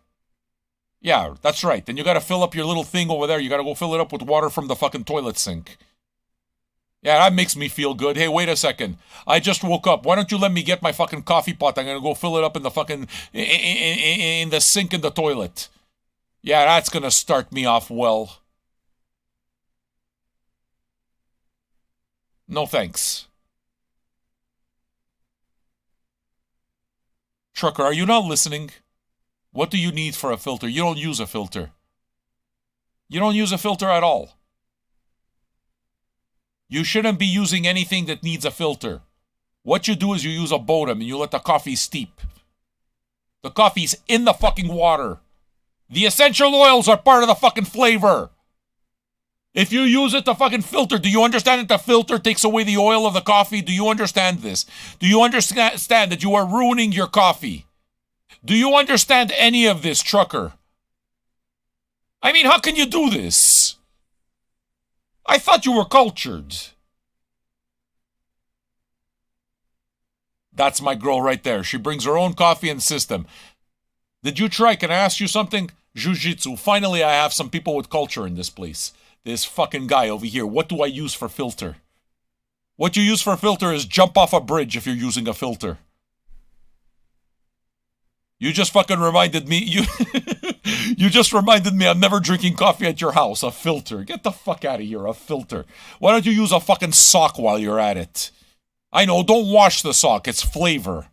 Yeah, that's right. Then you gotta fill up your little thing over there. You gotta go fill it up with water from the fucking toilet sink. Yeah, that makes me feel good. Hey, wait a second. I just woke up. Why don't you let me get my fucking coffee pot? I'm gonna go fill it up in the fucking, in the sink in the toilet. Yeah, that's gonna start me off well. No thanks. Trucker, are you not listening? What do you need for a filter? You don't use a filter. You don't use a filter at all. You shouldn't be using anything that needs a filter. What you do is you use a bodum and you let the coffee steep. The coffee's in the fucking water. The essential oils are part of the fucking flavor. If you use it to fucking filter, do you understand that the filter takes away the oil of the coffee? Do you understand this? Do you understand that you are ruining your coffee? Do you understand any of this, trucker? I mean, how can you do this? I thought you were cultured. That's my girl right there. She brings her own coffee and system. Did you try? Can I ask you something? Jiu-jitsu. Finally, I have some people with culture in this place. This fucking guy over here. What do I use for filter? What you use for filter is jump off a bridge if you're using a filter. You just fucking reminded me. You just reminded me I'm never drinking coffee at your house. A filter. Get the fuck out of here. A filter. Why don't you use a fucking sock while you're at it? I know, don't wash the sock. It's flavor.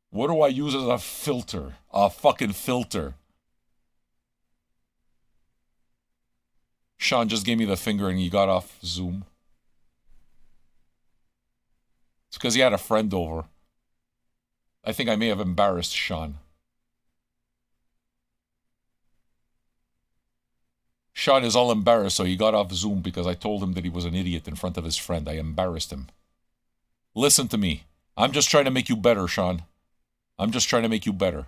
What do I use as a filter? A fucking filter. Sean just gave me the finger and he got off Zoom. It's because he had a friend over. I think I may have embarrassed Sean. Sean is all embarrassed, so he got off Zoom because I told him that he was an idiot in front of his friend. I embarrassed him. Listen to me. I'm just trying to make you better, Sean. I'm just trying to make you better.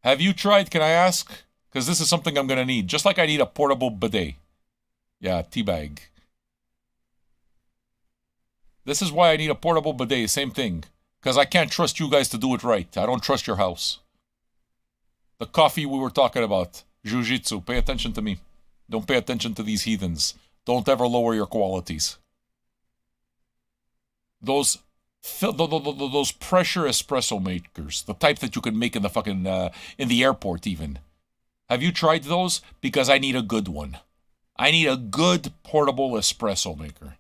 Have you tried, can I ask? Because this is something I'm going to need. Just like I need a portable bidet. Yeah, teabag. This is why I need a portable bidet. Same thing. Because I can't trust you guys to do it right. I don't trust your house. The coffee we were talking about. Jiu-jitsu. Pay attention to me. Don't pay attention to these heathens. Don't ever lower your qualities. Those pressure espresso makers. The type that you can make in the fucking, in the airport even. Have you tried those? Because I need a good one. I need a good portable espresso maker.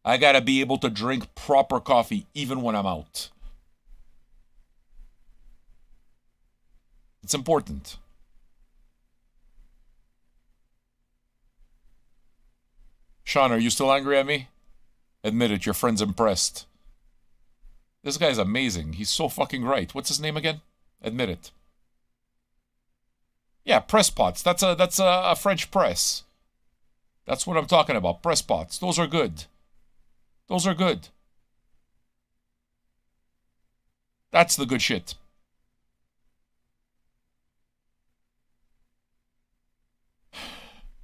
I gotta be able to drink proper coffee even when I'm out. It's important. Sean, are you still angry at me? Admit it, your friend's impressed. This guy's amazing. He's so fucking right. What's his name again? Admit it. Yeah, press pots. That's a French press. That's what I'm talking about. Press pots. Those are good. Those are good. That's the good shit.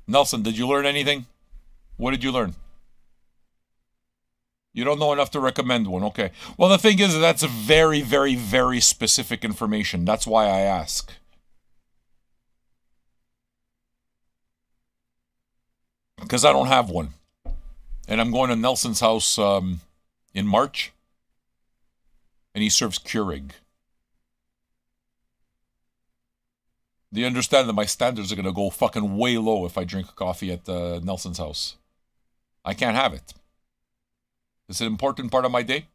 Nelson, did you learn anything? What did you learn? You don't know enough to recommend one, okay. Well, the thing is, that's very, very, very specific information. That's why I ask. Because I don't have one. And I'm going to Nelson's house in March. And he serves Keurig. Do you understand that my standards are going to go fucking way low if I drink coffee at Nelson's house? I can't have it. It's an important part of my day.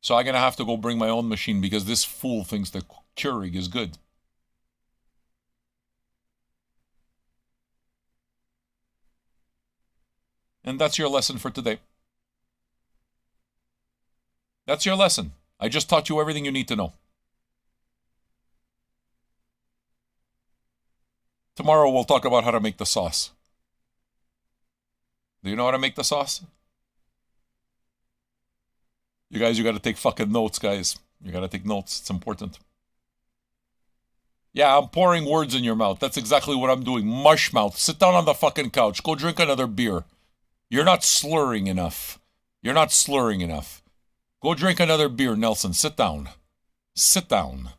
So I'm going to have to go bring my own machine because this fool thinks that Keurig is good. And that's your lesson for today. That's your lesson. I just taught you everything you need to know. Tomorrow we'll talk about how to make the sauce. Do you know how to make the sauce? You guys, you got to take fucking notes, guys. You got to take notes. It's important. Yeah, I'm pouring words in your mouth. That's exactly what I'm doing. Mush mouth. Sit down on the fucking couch. Go drink another beer. You're not slurring enough. You're not slurring enough. Go drink another beer, Nelson. Sit down. Sit down.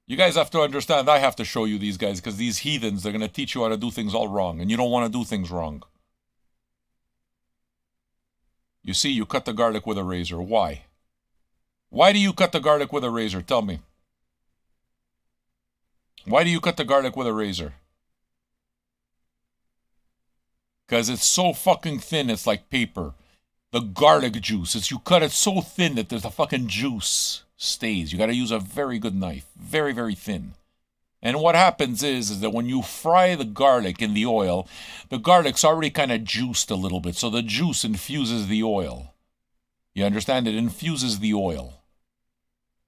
You guys have to understand, I have to show you these guys because these heathens, they're going to teach you how to do things all wrong, and you don't want to do things wrong. You see, you cut the garlic with a razor. Why? Why do you cut the garlic with a razor? Tell me. Why do you cut the garlic with a razor? Because it's so fucking thin, it's like paper. The garlic juice, you cut it so thin that there's a fucking juice stays. You got to use a very good knife. Very, very thin. And what happens is that when you fry the garlic in the oil, the garlic's already kind of juiced a little bit. So the juice infuses the oil. You understand? It infuses the oil.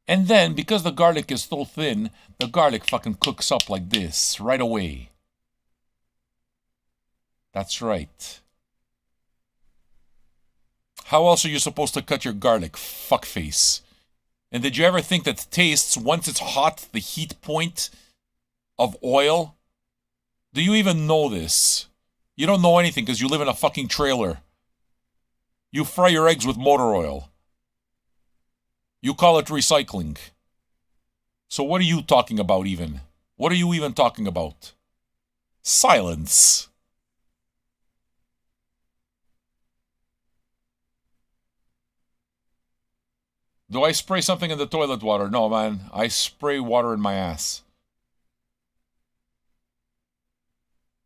And then, because the garlic is so thin, the garlic fucking cooks up like this right away. That's right. How else are you supposed to cut your garlic, fuckface? And did you ever think that tastes, once it's hot, the heat point of oil? Do you even know this? You don't know anything because you live in a fucking trailer. You fry your eggs with motor oil. You call it recycling. So what are you talking about even? What are you even talking about? Silence. Do I spray something in the toilet water? No, man. I spray water in my ass.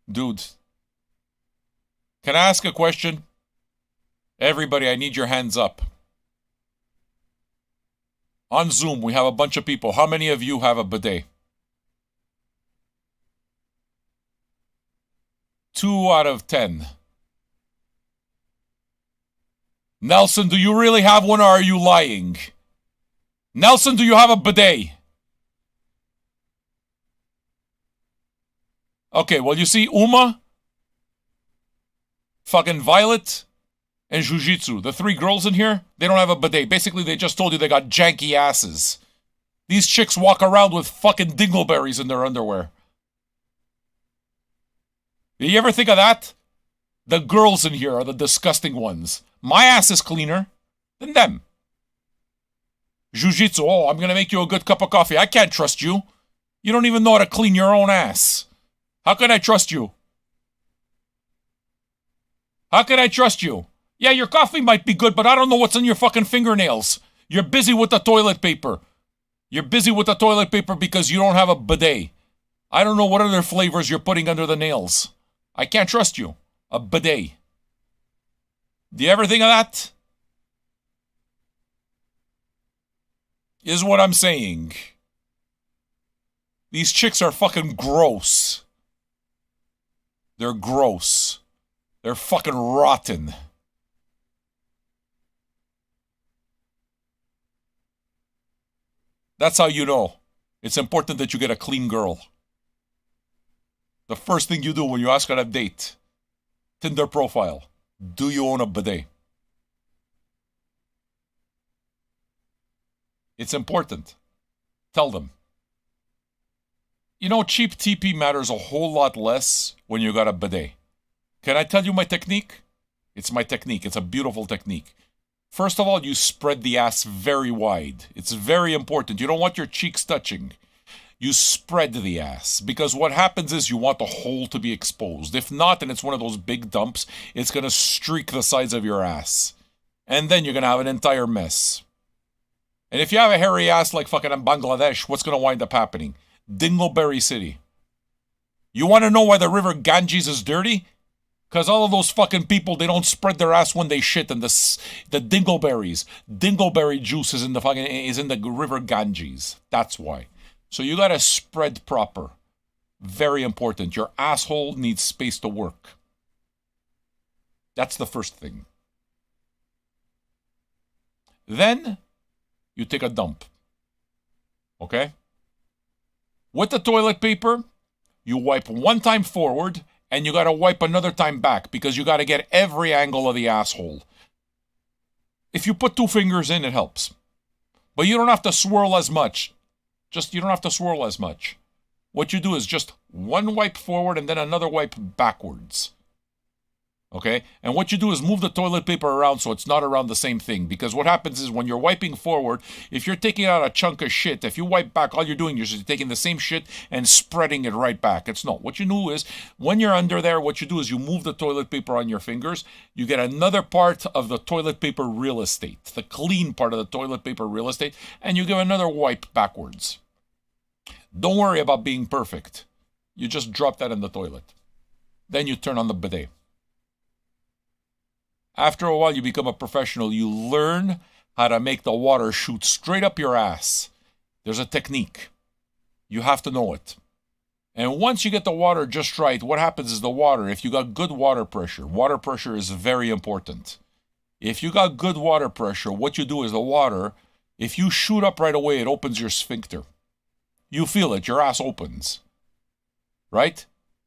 Dude. Can I ask a question? Everybody, I need your hands up. On Zoom, we have a bunch of people. How many of you have a bidet? 2 out of 10. Nelson, do you really have one or are you lying? Nelson, do you have a bidet? Okay, well, you see Uma, fucking Violet, and Jujitsu, the 3 girls in here, they don't have a bidet. Basically, they just told you they got janky asses. These chicks walk around with fucking dingleberries in their underwear. You ever think of that? The girls in here are the disgusting ones. My ass is cleaner than them. Jiu-Jitsu, oh, I'm going to make you a good cup of coffee. I can't trust you. You don't even know how to clean your own ass. How can I trust you? How can I trust you? Yeah, your coffee might be good, but I don't know what's in your fucking fingernails. You're busy with the toilet paper. You're busy with the toilet paper because you don't have a bidet. I don't know what other flavors you're putting under the nails. I can't trust you. A bidet. Do you ever think of that? Is what I'm saying. These chicks are fucking gross. They're gross. They're fucking rotten. That's how you know. It's important that you get a clean girl. The first thing you do when you ask on a date, Tinder profile, do you own a bidet? It's important. Tell them. You know, cheap TP matters a whole lot less when you got a bidet. Can I tell you my technique? It's my technique. It's a beautiful technique. First of all, you spread the ass very wide. It's very important. You don't want your cheeks touching. You spread the ass. Because what happens is you want the hole to be exposed. If not, and it's one of those big dumps, it's going to streak the sides of your ass. And then you're going to have an entire mess. And if you have a hairy ass like fucking in Bangladesh, what's going to wind up happening? Dingleberry City. You want to know why the river Ganges is dirty? Because all of those fucking people, they don't spread their ass when they shit, and the dingleberry juice is in the river Ganges. That's why. So you gotta spread proper. Very important. Your asshole needs space to work. That's the first thing. Then you take a dump. Okay? With the toilet paper, you wipe one time forward, and you gotta wipe another time back because you gotta get every angle of the asshole. If you put 2 fingers in, it helps. But you don't have to swirl as much. You don't have to swirl as much. What you do is just one wipe forward and then another wipe backwards. Okay? And what you do is move the toilet paper around so it's not around the same thing. Because what happens is when you're wiping forward, if you're taking out a chunk of shit, if you wipe back, all you're doing is just taking the same shit and spreading it right back. It's not. What you do is, when you're under there, what you do is you move the toilet paper on your fingers. You get another part of the toilet paper real estate, the clean part of the toilet paper real estate, and you give another wipe backwards. Don't worry about being perfect. You just drop that in the toilet. Then you turn on the bidet. After a while, you become a professional. You learn how to make the water shoot straight up your ass. There's a technique. You have to know it. And once you get the water just right, what happens is the water, if you got good water pressure is very important. If you got good water pressure, what you do is the water, if you shoot up right away, it opens your sphincter. You feel it. Your ass opens. Right?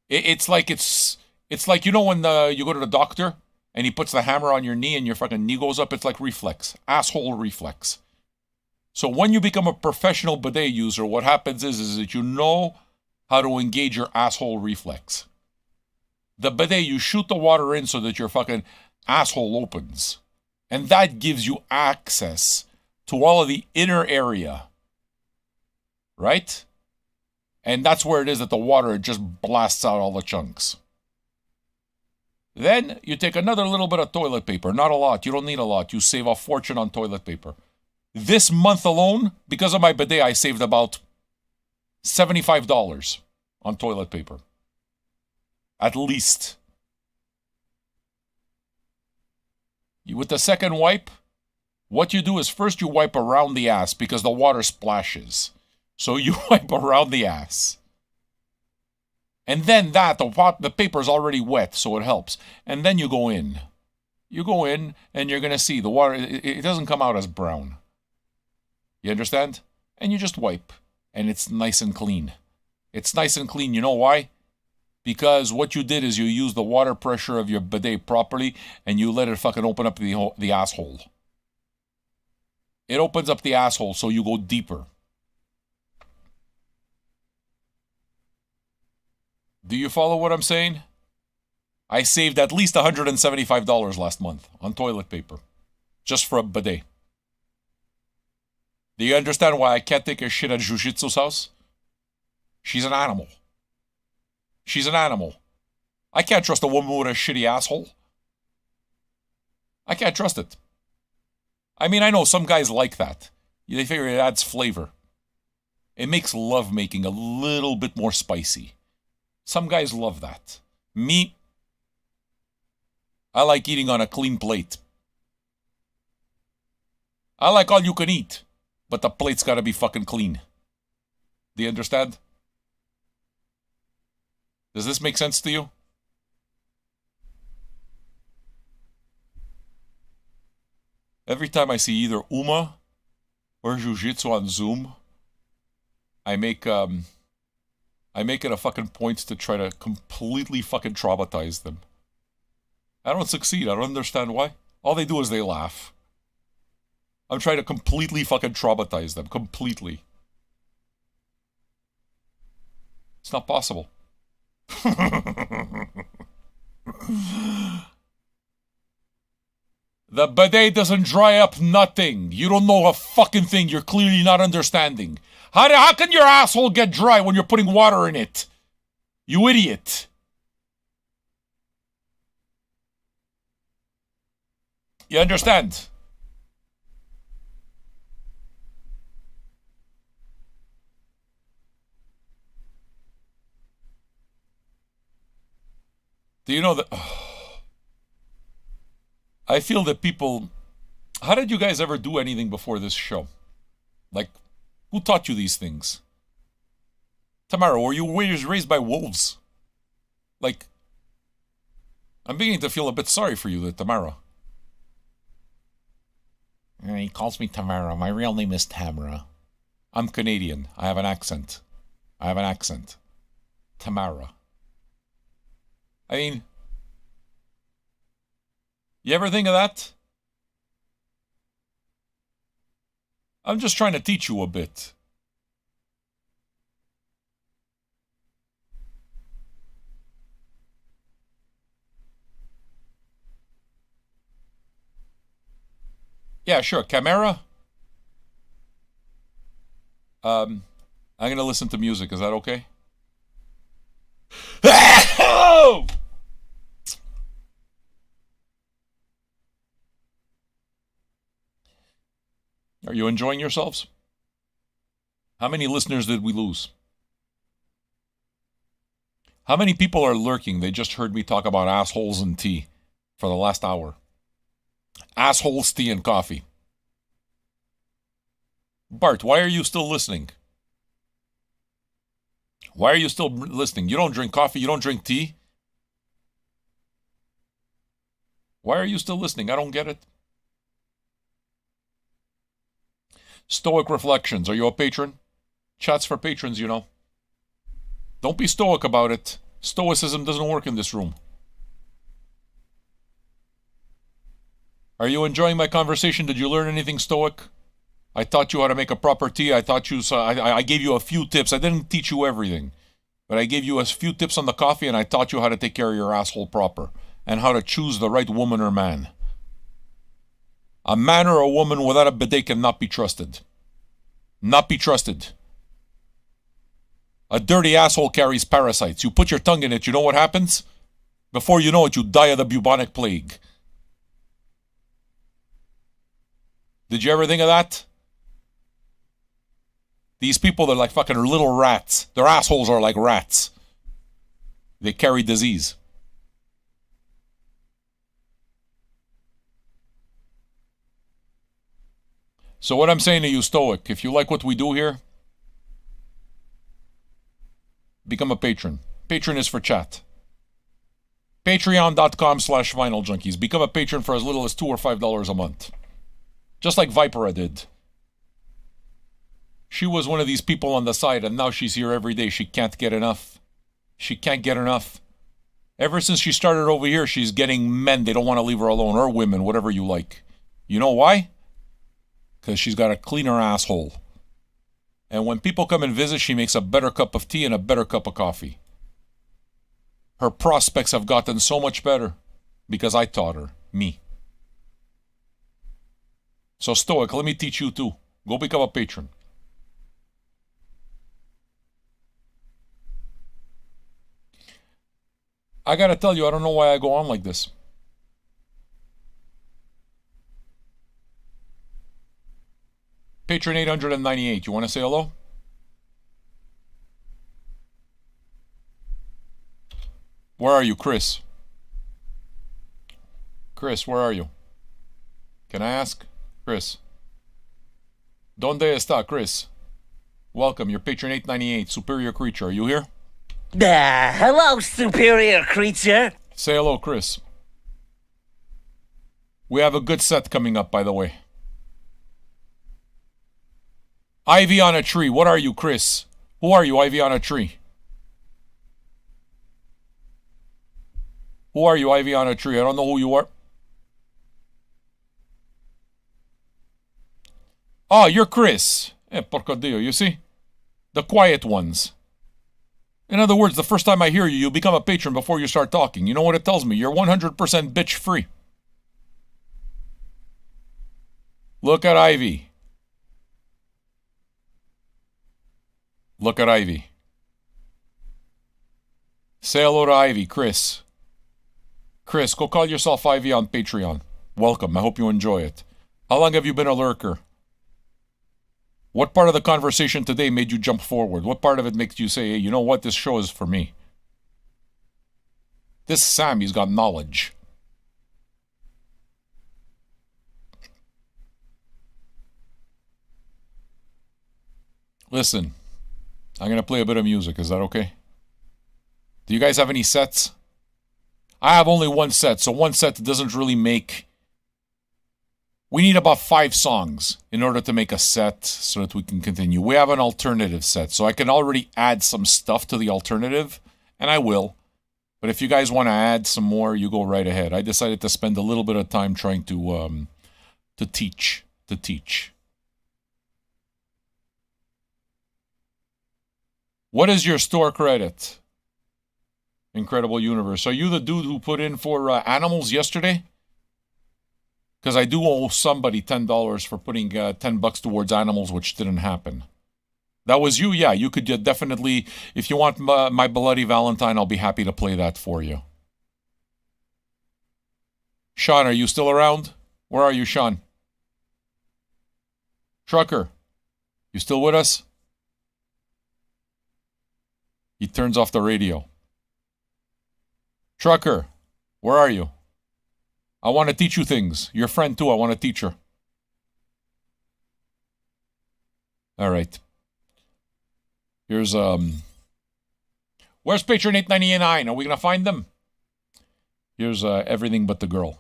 It's like, you know when you go to the doctor, and he puts the hammer on your knee and your fucking knee goes up, it's like reflex. Asshole reflex. So when you become a professional bidet user, what happens is that you know how to engage your asshole reflex. The bidet, you shoot the water in so that your fucking asshole opens. And that gives you access to all of the inner area. Right? And that's where it is that the water just blasts out all the chunks. Then you take another little bit of toilet paper. Not a lot. You don't need a lot. You save a fortune on toilet paper. This month alone, because of my bidet, I saved about $75 on toilet paper. At least. With the second wipe, what you do is first you wipe around the ass because the water splashes. So you wipe around the ass. And then the paper's already wet, so it helps. And then you go in. You go in, and you're going to see the water, it doesn't come out as brown. You understand? And you just wipe. And it's nice and clean. It's nice and clean. You know why? Because what you did is you used the water pressure of your bidet properly, and you let it fucking open up the asshole. It opens up the asshole, so you go deeper. Do you follow what I'm saying? I saved at least $175 last month on toilet paper. Just for a bidet. Do you understand why I can't take a shit at Jujitsu's house? She's an animal. She's an animal. I can't trust a woman with a shitty asshole. I can't trust it. I mean, I know some guys like that. They figure it adds flavor. It makes lovemaking a little bit more spicy. Some guys love that. Me, I like eating on a clean plate. I like all you can eat, but the plate's gotta be fucking clean. Do you understand? Does this make sense to you? Every time I see either Uma or Jiu-Jitsu on Zoom, I make it a fucking point to try to completely fucking traumatize them. I don't succeed. I don't understand why. All they do is they laugh. I'm trying to completely fucking traumatize them. Completely. It's not possible. The bidet doesn't dry up nothing. You don't know a fucking thing. You're clearly not understanding. How can your asshole get dry when you're putting water in it? You idiot. You understand? Do you know that... I feel that people... How did you guys ever do anything before this show? Like, who taught you these things? Tamara, were you raised by wolves? Like, I'm beginning to feel a bit sorry for you, Tamara. He calls me Tamara. My real name is Tamara. I'm Canadian. I have an accent. Tamara. I mean, you ever think of that? I'm just trying to teach you a bit. Yeah, sure. Camera? I'm going to listen to music. Is that okay? Are you enjoying yourselves? How many listeners did we lose? How many people are lurking? They just heard me talk about assholes and tea for the last hour. Assholes, tea, and coffee. Bart, why are you still listening? Why are you still listening? You don't drink coffee, you don't drink tea? Why are you still listening? I don't get it. Stoic Reflections. Are you a patron? Chats for patrons, you know. Don't be stoic about it. Stoicism doesn't work in this room. Are you enjoying my conversation? Did you learn anything stoic? I taught you how to make a proper tea. I gave you a few tips. I didn't teach you everything. But I gave you a few tips on the coffee, and I taught you how to take care of your asshole proper. And how to choose the right woman or man. A man or a woman without a bidet cannot be trusted. Not be trusted. A dirty asshole carries parasites. You put your tongue in it, you know what happens? Before you know it, you die of the bubonic plague. Did you ever think of that? These people, they're like fucking little rats. Their assholes are like rats. They carry disease. So what I'm saying to you, Stoic, if you like what we do here, become a patron. Patron is for chat. Patreon.com/Vinyl Junkies. Become a patron for as little as $2 or $5 a month. Just like Vipera did. She was one of these people on the side, and now she's here every day. She can't get enough. She can't get enough. Ever since she started over here, she's getting men. They don't want to leave her alone, or women, whatever you like. You know why? Because she's got a cleaner asshole. And when people come and visit, she makes a better cup of tea and a better cup of coffee. Her prospects have gotten so much better because I taught her. Me. So Stoic, let me teach you too. Go become a patron. I gotta tell you, I don't know why I go on like this. Patron 898, you want to say hello? Where are you, Chris? Chris, where are you? Can I ask? Chris. Donde está, Chris? Welcome, you're Patron 898, Superior Creature. Are you here? Hello, superior creature. Say hello, Chris. We have a good set coming up, by the way. Ivy on a tree. What are you, Chris? Who are you, Ivy on a tree? Who are you, Ivy on a tree? I don't know who you are. Oh, you're Chris. Porco Dio, you see? The quiet ones. In other words, the first time I hear you, you become a patron before you start talking. You know what it tells me? You're 100% bitch free. Look at Ivy. Look at Ivy. Say hello to Ivy, Chris. Chris, go call yourself Ivy on Patreon. Welcome. I hope you enjoy it. How long have you been a lurker? What part of the conversation today made you jump forward? What part of it makes you say, hey, you know what? This show is for me. This Sam, he's got knowledge. Listen, I'm going to play a bit of music. Is that okay? Do you guys have any sets? I have only one set, so one set doesn't really make... We need about 5 songs in order to make a set so that we can continue. We have an alternative set, so I can already add some stuff to the alternative, and I will. But if you guys want to add some more, you go right ahead. I decided to spend a little bit of time trying to teach. What is your store credit? Incredible Universe. Are you the dude who put in for animals yesterday? Because I do owe somebody $10 for putting $10 towards animals, which didn't happen. That was you? Yeah, you could definitely... If you want my Bloody Valentine, I'll be happy to play that for you. Sean, are you still around? Where are you, Sean? Trucker, you still with us? He turns off the radio. Trucker, where are you? I want to teach you things. Your friend too, I want to teach her. All right. Here's, where's Patron 899? Are we going to find them? Here's, Everything But the Girl.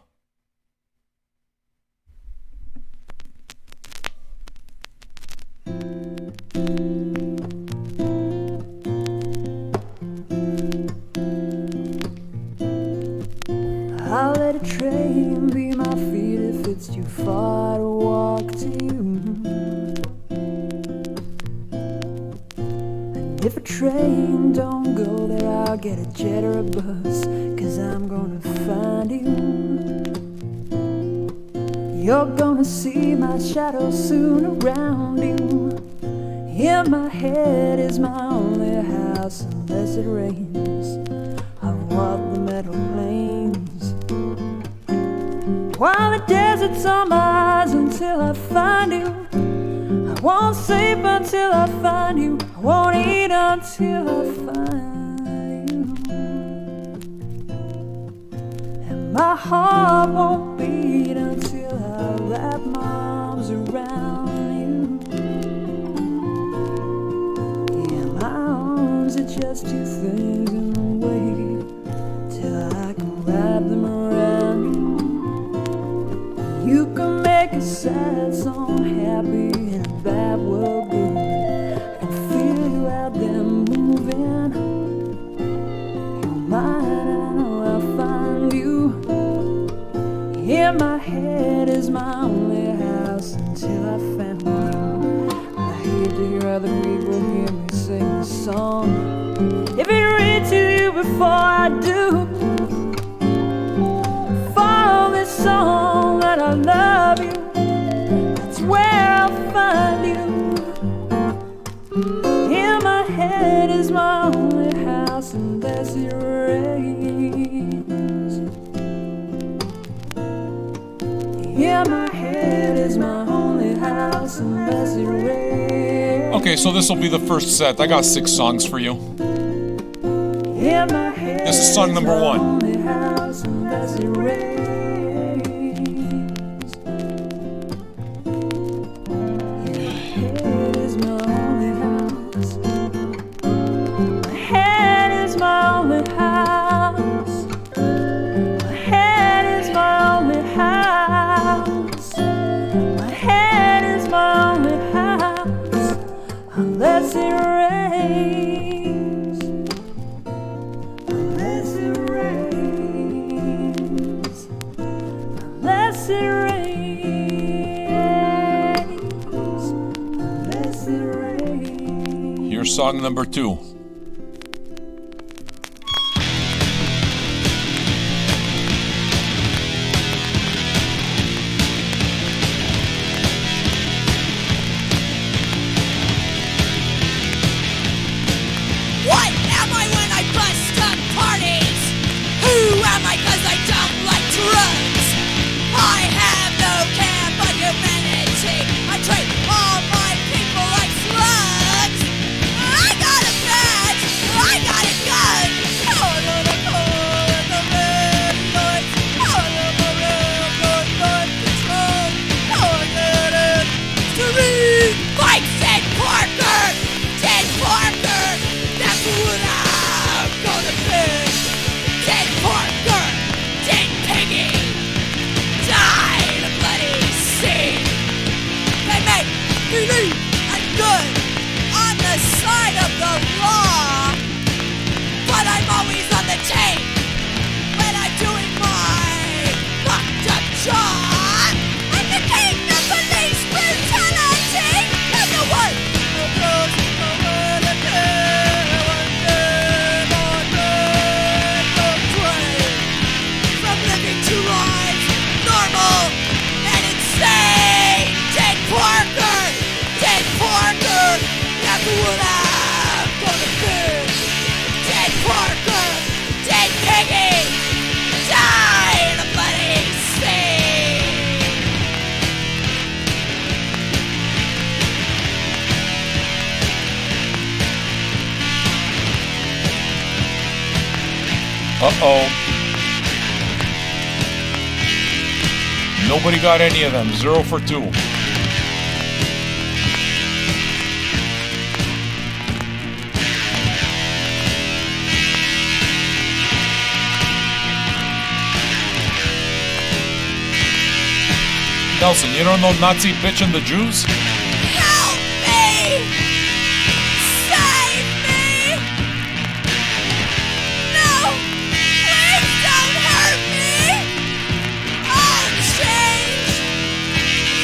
I'll let a train be my feet if it's too far to walk to you. And if a train don't go there, I'll get a jet or a bus, 'cause I'm gonna find you. You're gonna see my shadow soon around you. In my head is my only house. unless it rains. I've walked the meadow plains while the desert's on my eyes until I find you. I won't sleep until I find you. I won't eat until I find you. And my heart won't beat until I wrap my arms around you. Yeah, my arms are just two things in the way till I can wrap them around you. You can make a sad song happy and a bad world good. I can feel you out there moving. You're mine, I know I'll find you. In my head is my only house until I found you. I hate to hear other people hear me sing this song. If it reaches you before I do, follow this song that I love you. That's where I'll find you. In my head is my only house unless it rains. In my head is my only house unless it rains. Okay, so this will be the first set. I got 6 songs for you. In my head This is song number 1. only house unless it rains. In my head is my only house. My head is my only house. My head is my only house. My head is my only house unless it rains. Unless it rains. Unless it rains. Unless it rains. Here's song number 2. What am I when I bust up parties? Who am I cause I don't like drugs? I have no care for humanity. I treat all my people like slugs. I got a badge, I got a gun. All of the coal and the red lights. All of the railroad gun control. Targeted to me. Mike said Parker, Ted Parker. That's what I'm gonna be. Dead Parker, dead Piggy, die in a bloody scene. They make believe I'm good on the side of the law, but I'm always on the team when I'm doing my fucked up job. I'm the king of police brutality. I'm the one who blows the world apart. From living 2 lives, normal and insane. Dead Parker, that's what I'm gonna be. Dead Parker, dead Piggy, die in a bloody scene. Uh-oh. Nobody got any of them. 0 for 2. Nelson, you don't know Nazi bitch and the Jews? Help me! Save me! No! Please don't hurt me! I'll change!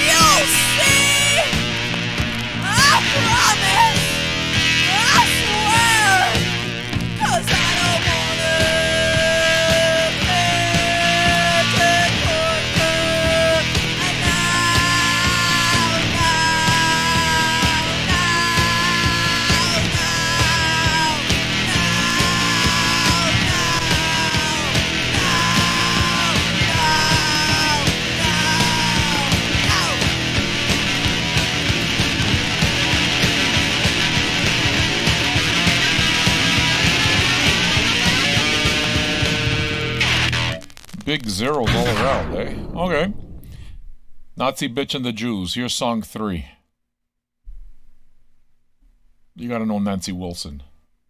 You'll see! I promise! I swear! 'Cause I don't wanna live in Portland. And now zeros all around, eh? Okay. Nazi Bitch and the Jews. Here's song 3. You gotta know Nancy Wilson.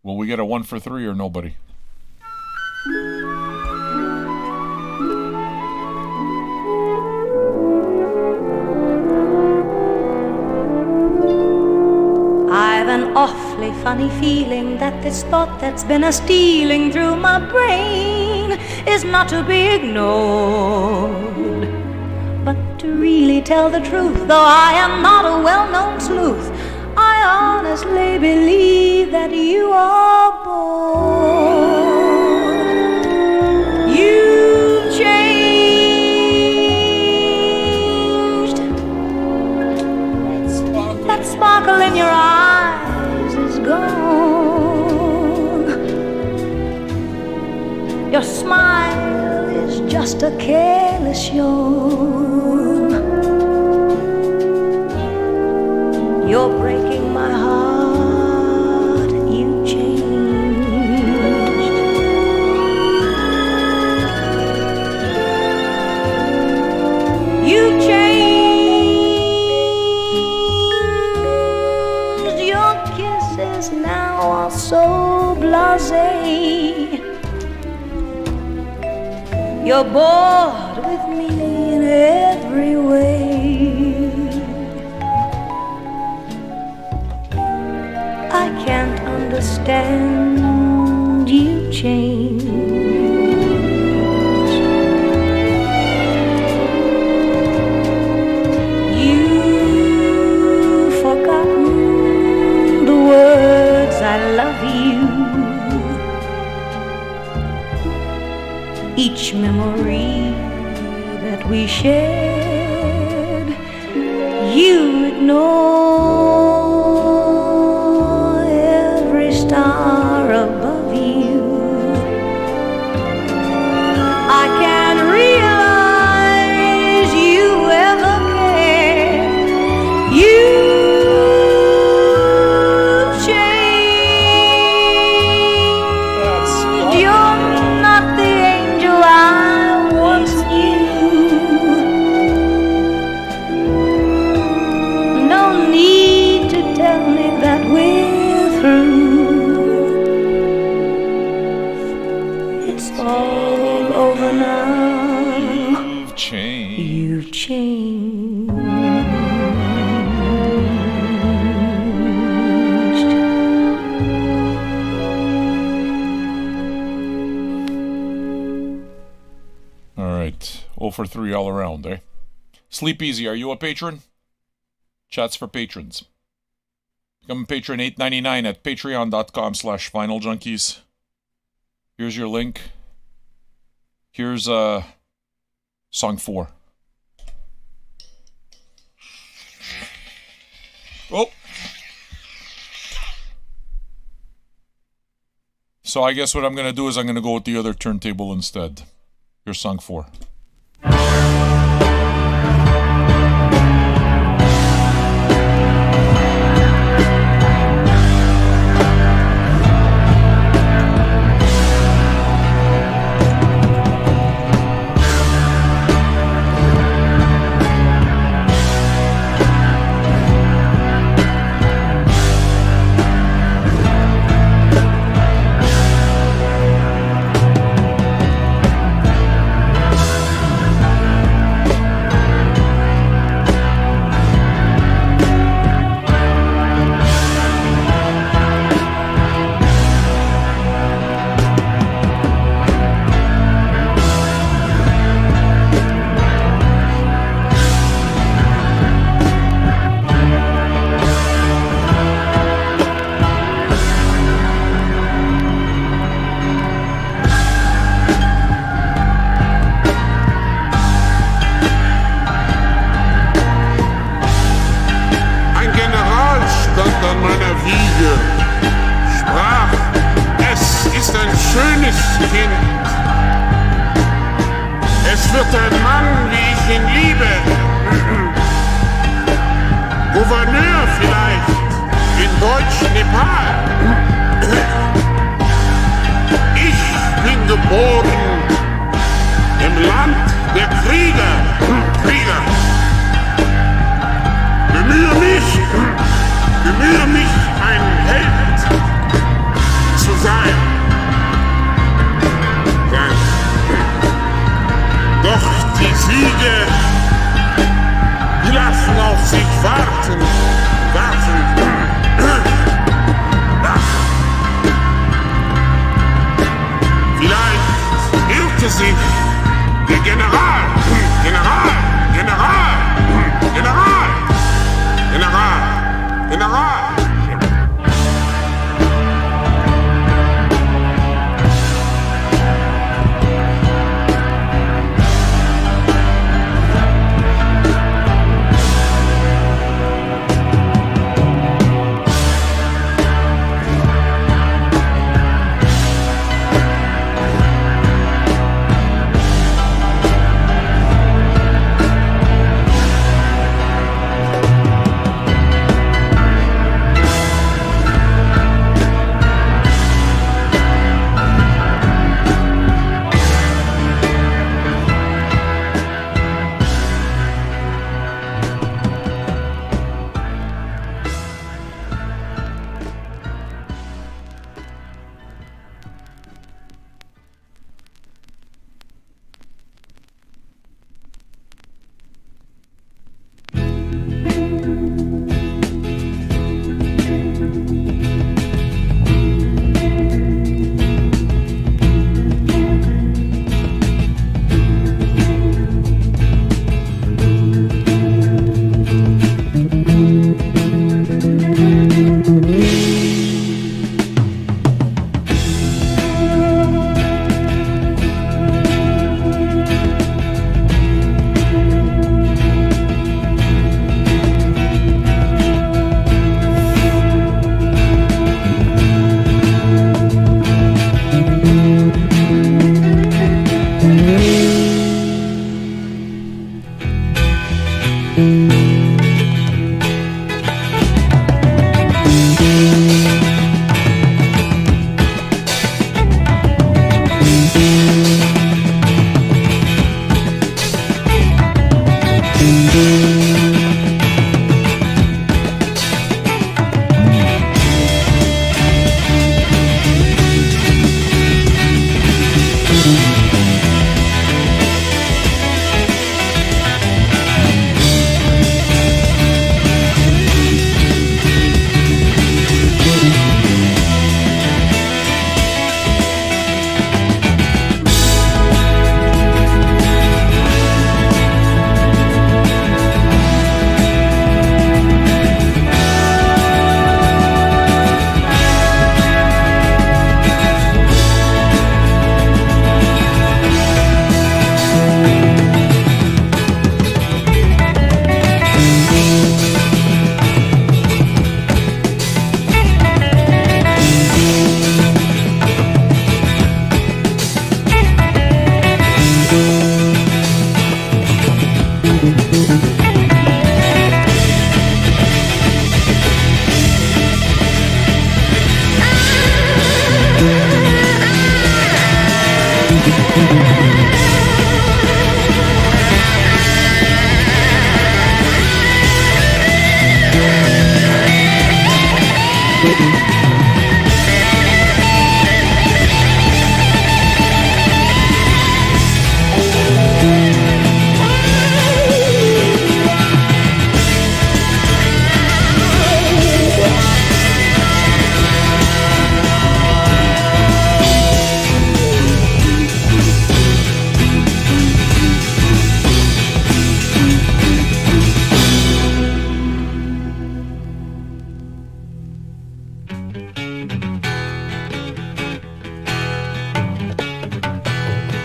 Will we get a 1 for 3 or nobody? I've an awfully funny feeling that this thought that's been a stealing through my brain is not to be ignored. But to really tell the truth, though I am not a well-known sleuth, I honestly believe that you are bored. You've changed. That sparkle in your eyes is gone. Your smile is just a careless yawn. You're breaking my heart. You changed. You changed. Your kisses now are so blasé. You're bored with me in every way. I can't understand. You changed. You've forgotten the words I love you. Each memory that we shared, you ignore every star above you. I can't realize you ever cared. You've changed. You're not the angel I once knew. No need to tell me that we're through. It's all over now. You've changed. You've changed. All right. 0 for 3 all around, eh? Sleep Easy, are you a patron? Chats for patrons. Become a patron $8.99 at patreon.com/finaljunkies. Here's your link. Here's song 4. Oh. So I guess what I'm going to do is I'm going to go with the other turntable instead. Here's song 4. wird ein Mann, wie ich ihn liebe. Gouverneur vielleicht in Deutsch-Nepal. Ich bin geboren im Land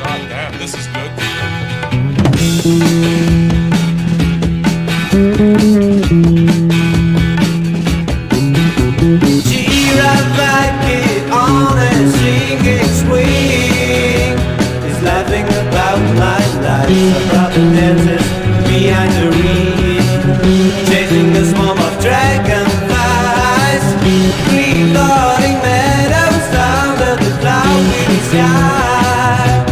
God damn, this is good. Get on and sing and swing. He's laughing about my life, about the dances behind the ring, chasing the swarm of dragonflies, recording meadows under the cloudy sky.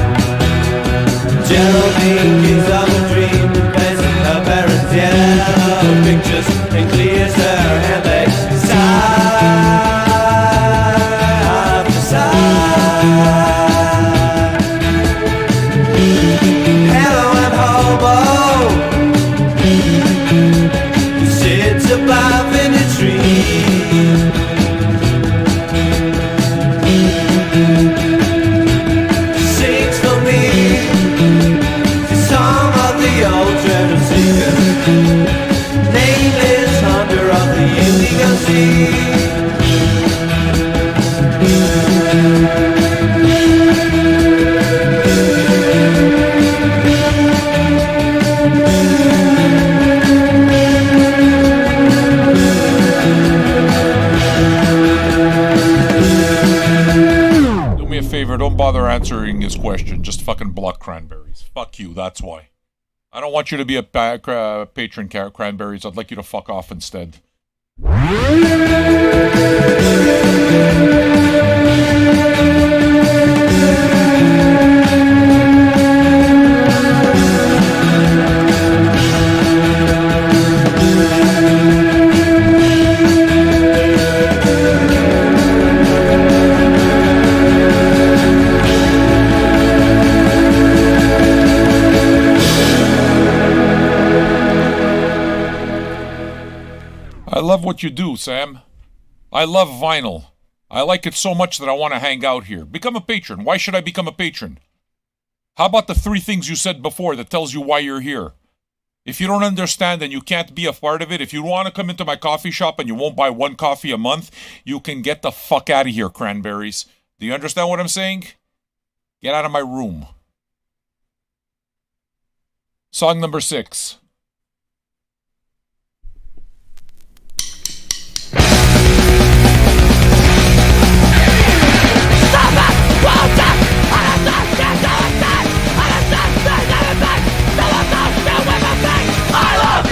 Geraldine is on a dream, placing her parents' yellow pictures and clears her handbag side. Hello, I'm hobo. He sits above in a tree. Sings for me the song of the old treasure seeker, nameless hunter of the Indigo Sea. Do me a favor, don't bother answering his question. Just fucking block Cranberries. Fuck you, that's why. I don't want you to be a patron, Cranberries. I'd like you to fuck off instead. I love what you do, Sam. I love vinyl. I like it so much that I want to hang out here. Become a patron. Why should I become a patron? How about the 3 things you said before that tells you why you're here? If you don't understand and you can't be a part of it, if you want to come into my coffee shop and you won't buy 1 coffee a month, you can get the fuck out of here, Cranberries. Do you understand what I'm saying? Get out of my room. Song number 6. I love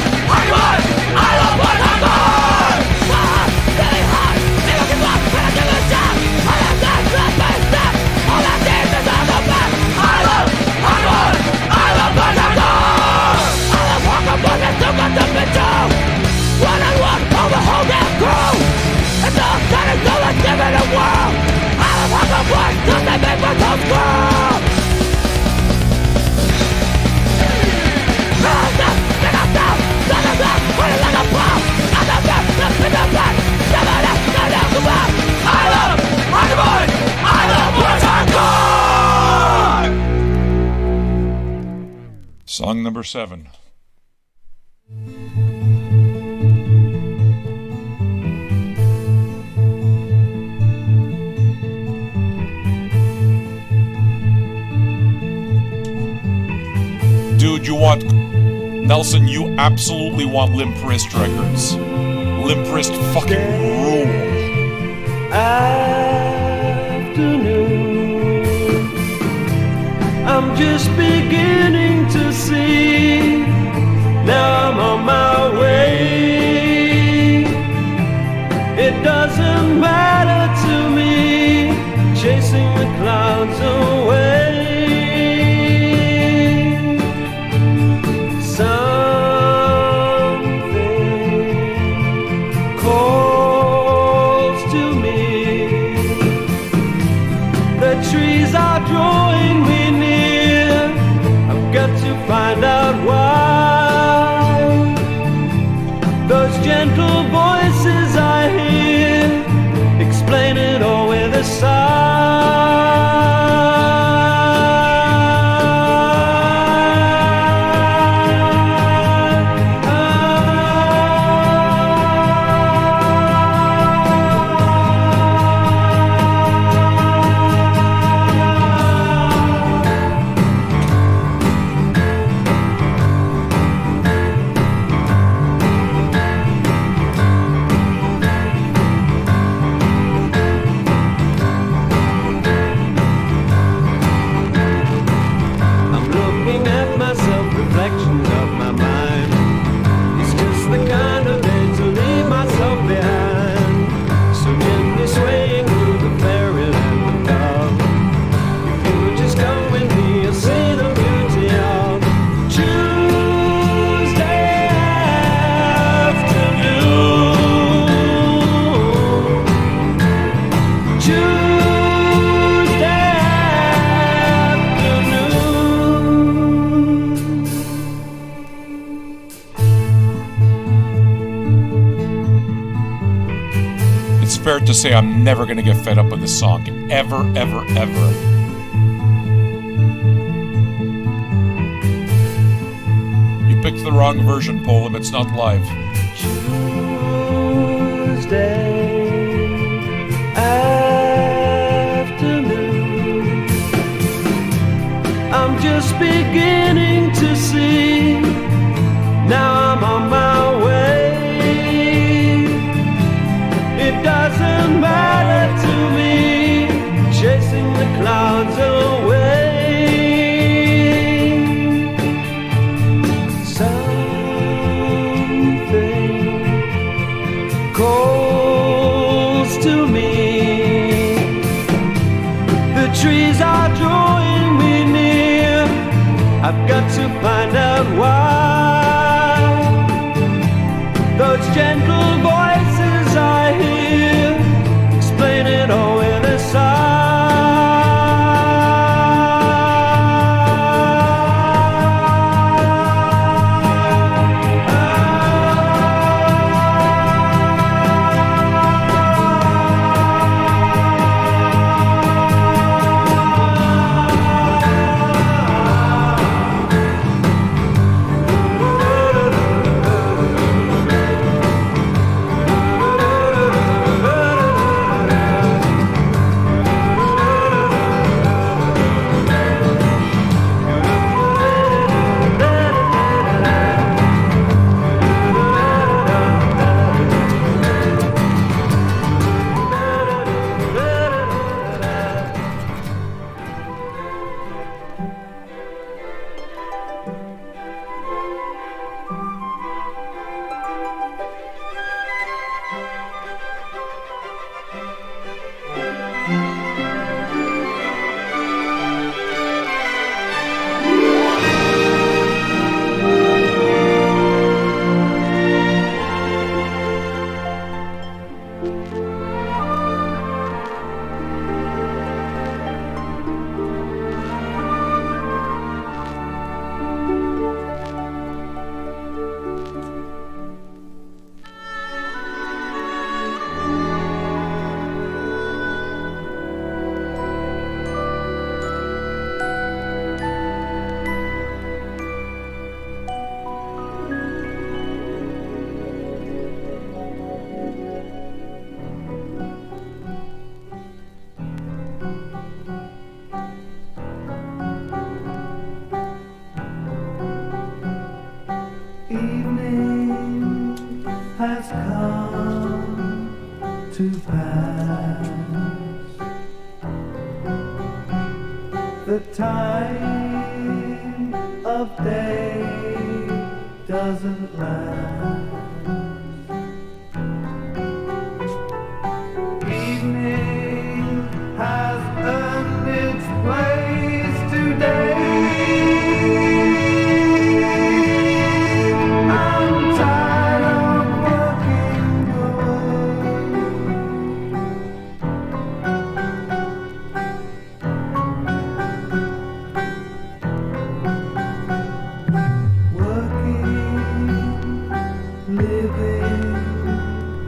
number 7. Dude, you want... Nelson, you absolutely want Limp Wrist records. Limp Wrist fucking rule. Afternoon, I'm just beginning to see. Now I'm on my way. It doesn't matter to me, chasing the clouds away. Something calls to me. The trees are drawing me near. I've got to find out why. Those gentle voices I hear explain it all with a Fair to say I'm never going to get fed up with this song. Ever, ever, ever. You picked the wrong version, Polam. It's not live. Tuesday afternoon, I'm just beginning to see. Now I'm on my way. It doesn't matter to me, chasing the clouds away. Something calls to me. The trees are drawing me near. I've got to find out why. Those gentle voices I hear explain it all in a Evening has come to pass. The time of day doesn't last. Evening has earned its place today. I'm tired of working living,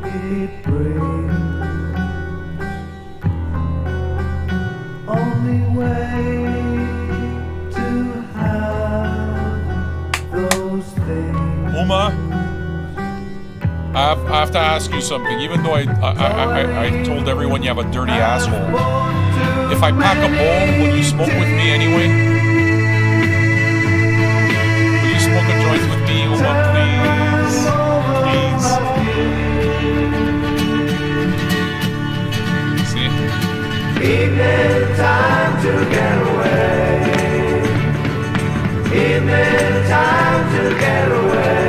it brings. Only way to have those things. Uma, I have to ask you something. Even though I told everyone you have a dirty asshole, if I pack a bowl, will you smoke with me anyway? Will you smoke a joint with me, Uma, please? Please. See? Evening time to get away. Evening time to get away.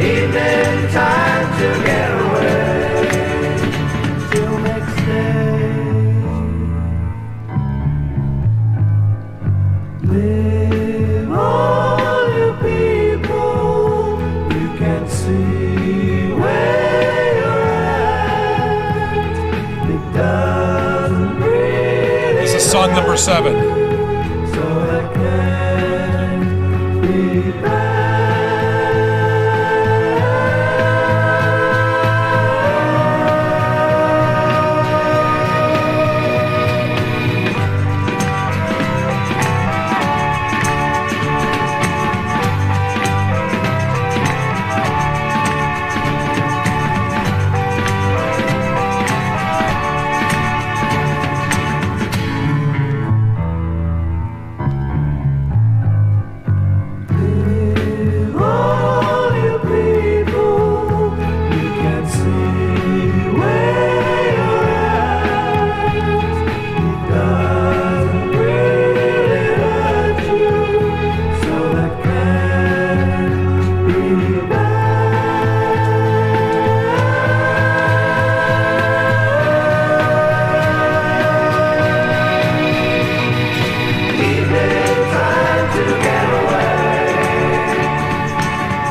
Evening time to get away. Till next day. Live all you people. You can see where you're at. It doesn't really This is song number 7. so I can be back. All you people, you can see where you're at. It doesn't really hurt you, so that can be bad. Evening time to get away.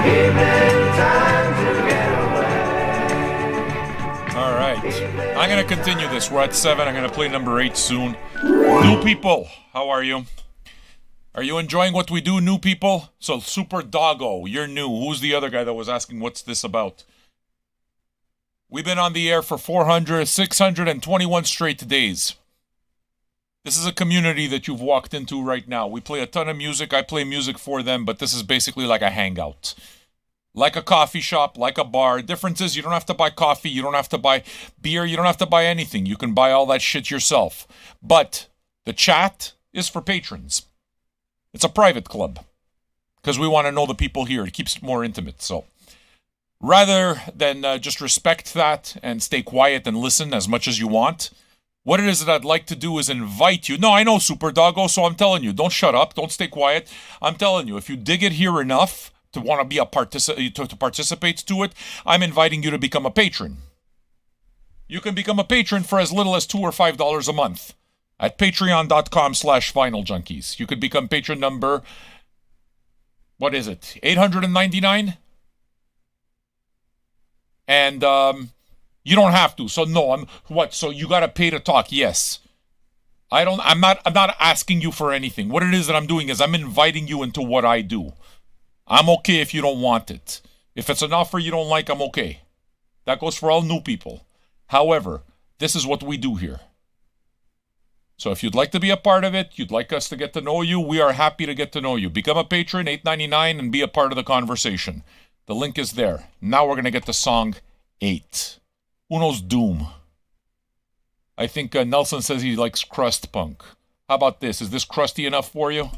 Evening time to get away. All right. I'm going to continue this. We're at 7. I'm going to play number 8 soon. New people, how are you? Are you enjoying what we do, new people? So, Super Doggo, you're new. Who's the other guy that was asking what's this about? We've been on the air for 621 straight days. This is a community that you've walked into right now. We play a ton of music. I play music for them, but this is basically like a hangout. Like a coffee shop, like a bar. Difference is you don't have to buy coffee, you don't have to buy beer, you don't have to buy anything. You can buy all that shit yourself. But the chat is for patrons. It's a private club. Because we want to know the people here. It keeps it more intimate. So rather than just respect that and stay quiet and listen as much as you want, what it is that I'd like to do is invite you. No, I know, Super Doggo, so I'm telling you, don't shut up, don't stay quiet. I'm telling you, if you dig it here enough to want to be a to participate to it, I'm inviting you to become a patron. You can become a patron for as little as $2 or $5 a month at patreon.com/vinyljunkies. You could become patron number, what is it, 899? And you don't have to. So no, so you got to pay to talk? Yes. I'm not asking you for anything. What it is that I'm doing is I'm inviting you into what I do. I'm okay if you don't want it. If it's an offer you don't like, I'm okay. That goes for all new people. However, this is what we do here. So if you'd like to be a part of it, you'd like us to get to know you, we are happy to get to know you. Become a patron, $8.99, and be a part of the conversation. The link is there. Now we're going to get to song 8. Uno's Doom. I think Nelson says he likes crust punk. How about this? Is this crusty enough for you?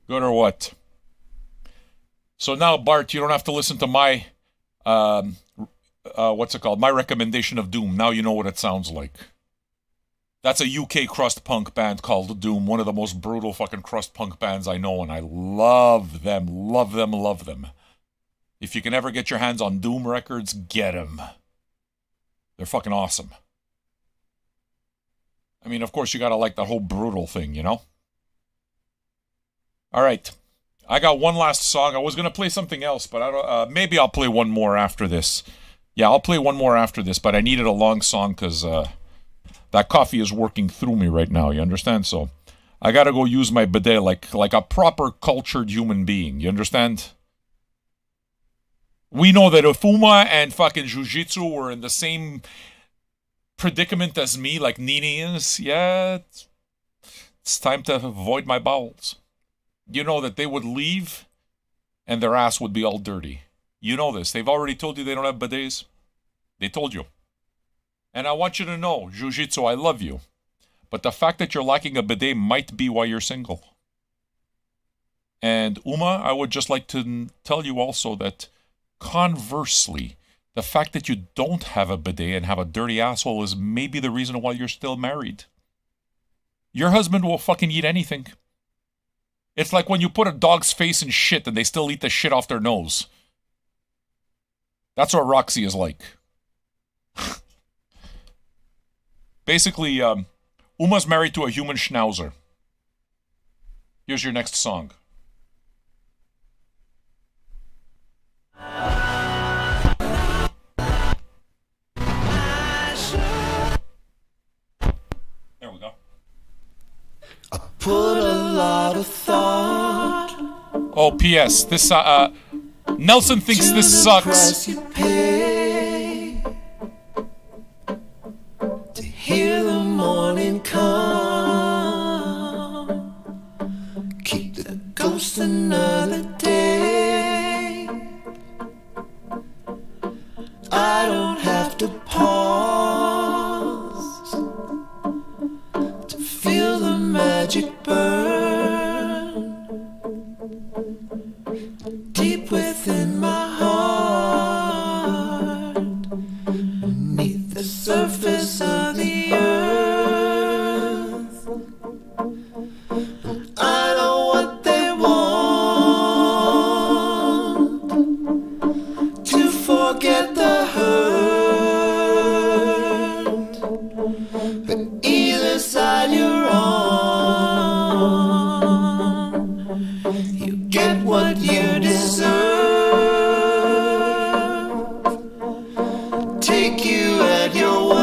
Good or what? So now, Bart, you don't have to listen to my, what's it called? My recommendation of Doom. Now you know what it sounds like. That's a UK crust punk band called Doom, one of the most brutal fucking crust punk bands I know, and I love them, love them, love them. If you can ever get your hands on Doom records, get them. They're fucking awesome. I mean, of course, you gotta like the whole brutal thing, you know? All right. I got one last song. I was going to play something else, but I don't. Maybe I'll play one more after this. Yeah, I'll play one more after this, but I needed a long song because that coffee is working through me right now, you understand? So I got to go use my bidet like a proper cultured human being, you understand? We know that if Uma and fucking Jiu-Jitsu were in the same predicament as me, like Nini is, yeah, it's time to avoid my bowels. You know that they would leave and their ass would be all dirty. You know this. They've already told you they don't have bidets. They told you. And I want you to know, Jiu-Jitsu, I love you. But the fact that you're lacking a bidet might be why you're single. And Uma, I would just like to tell you also that conversely, the fact that you don't have a bidet and have a dirty asshole is maybe the reason why you're still married. Your husband will fucking eat anything. It's like when you put a dog's face in shit and they still eat the shit off their nose. That's what Roxy is like. Basically, Uma's married to a human schnauzer. Here's your next song. There we go. Put a lot of thought. Oh, P.S. This, Nelson thinks this sucks. You pay to hear the morning come. Keep the ghost another day. I don't have to pause to feel the magic burn deep within my heart, beneath the surface of the earth. I know what they want, to forget the hurt, but either side you're on, you get what you deserve. Take you at your word.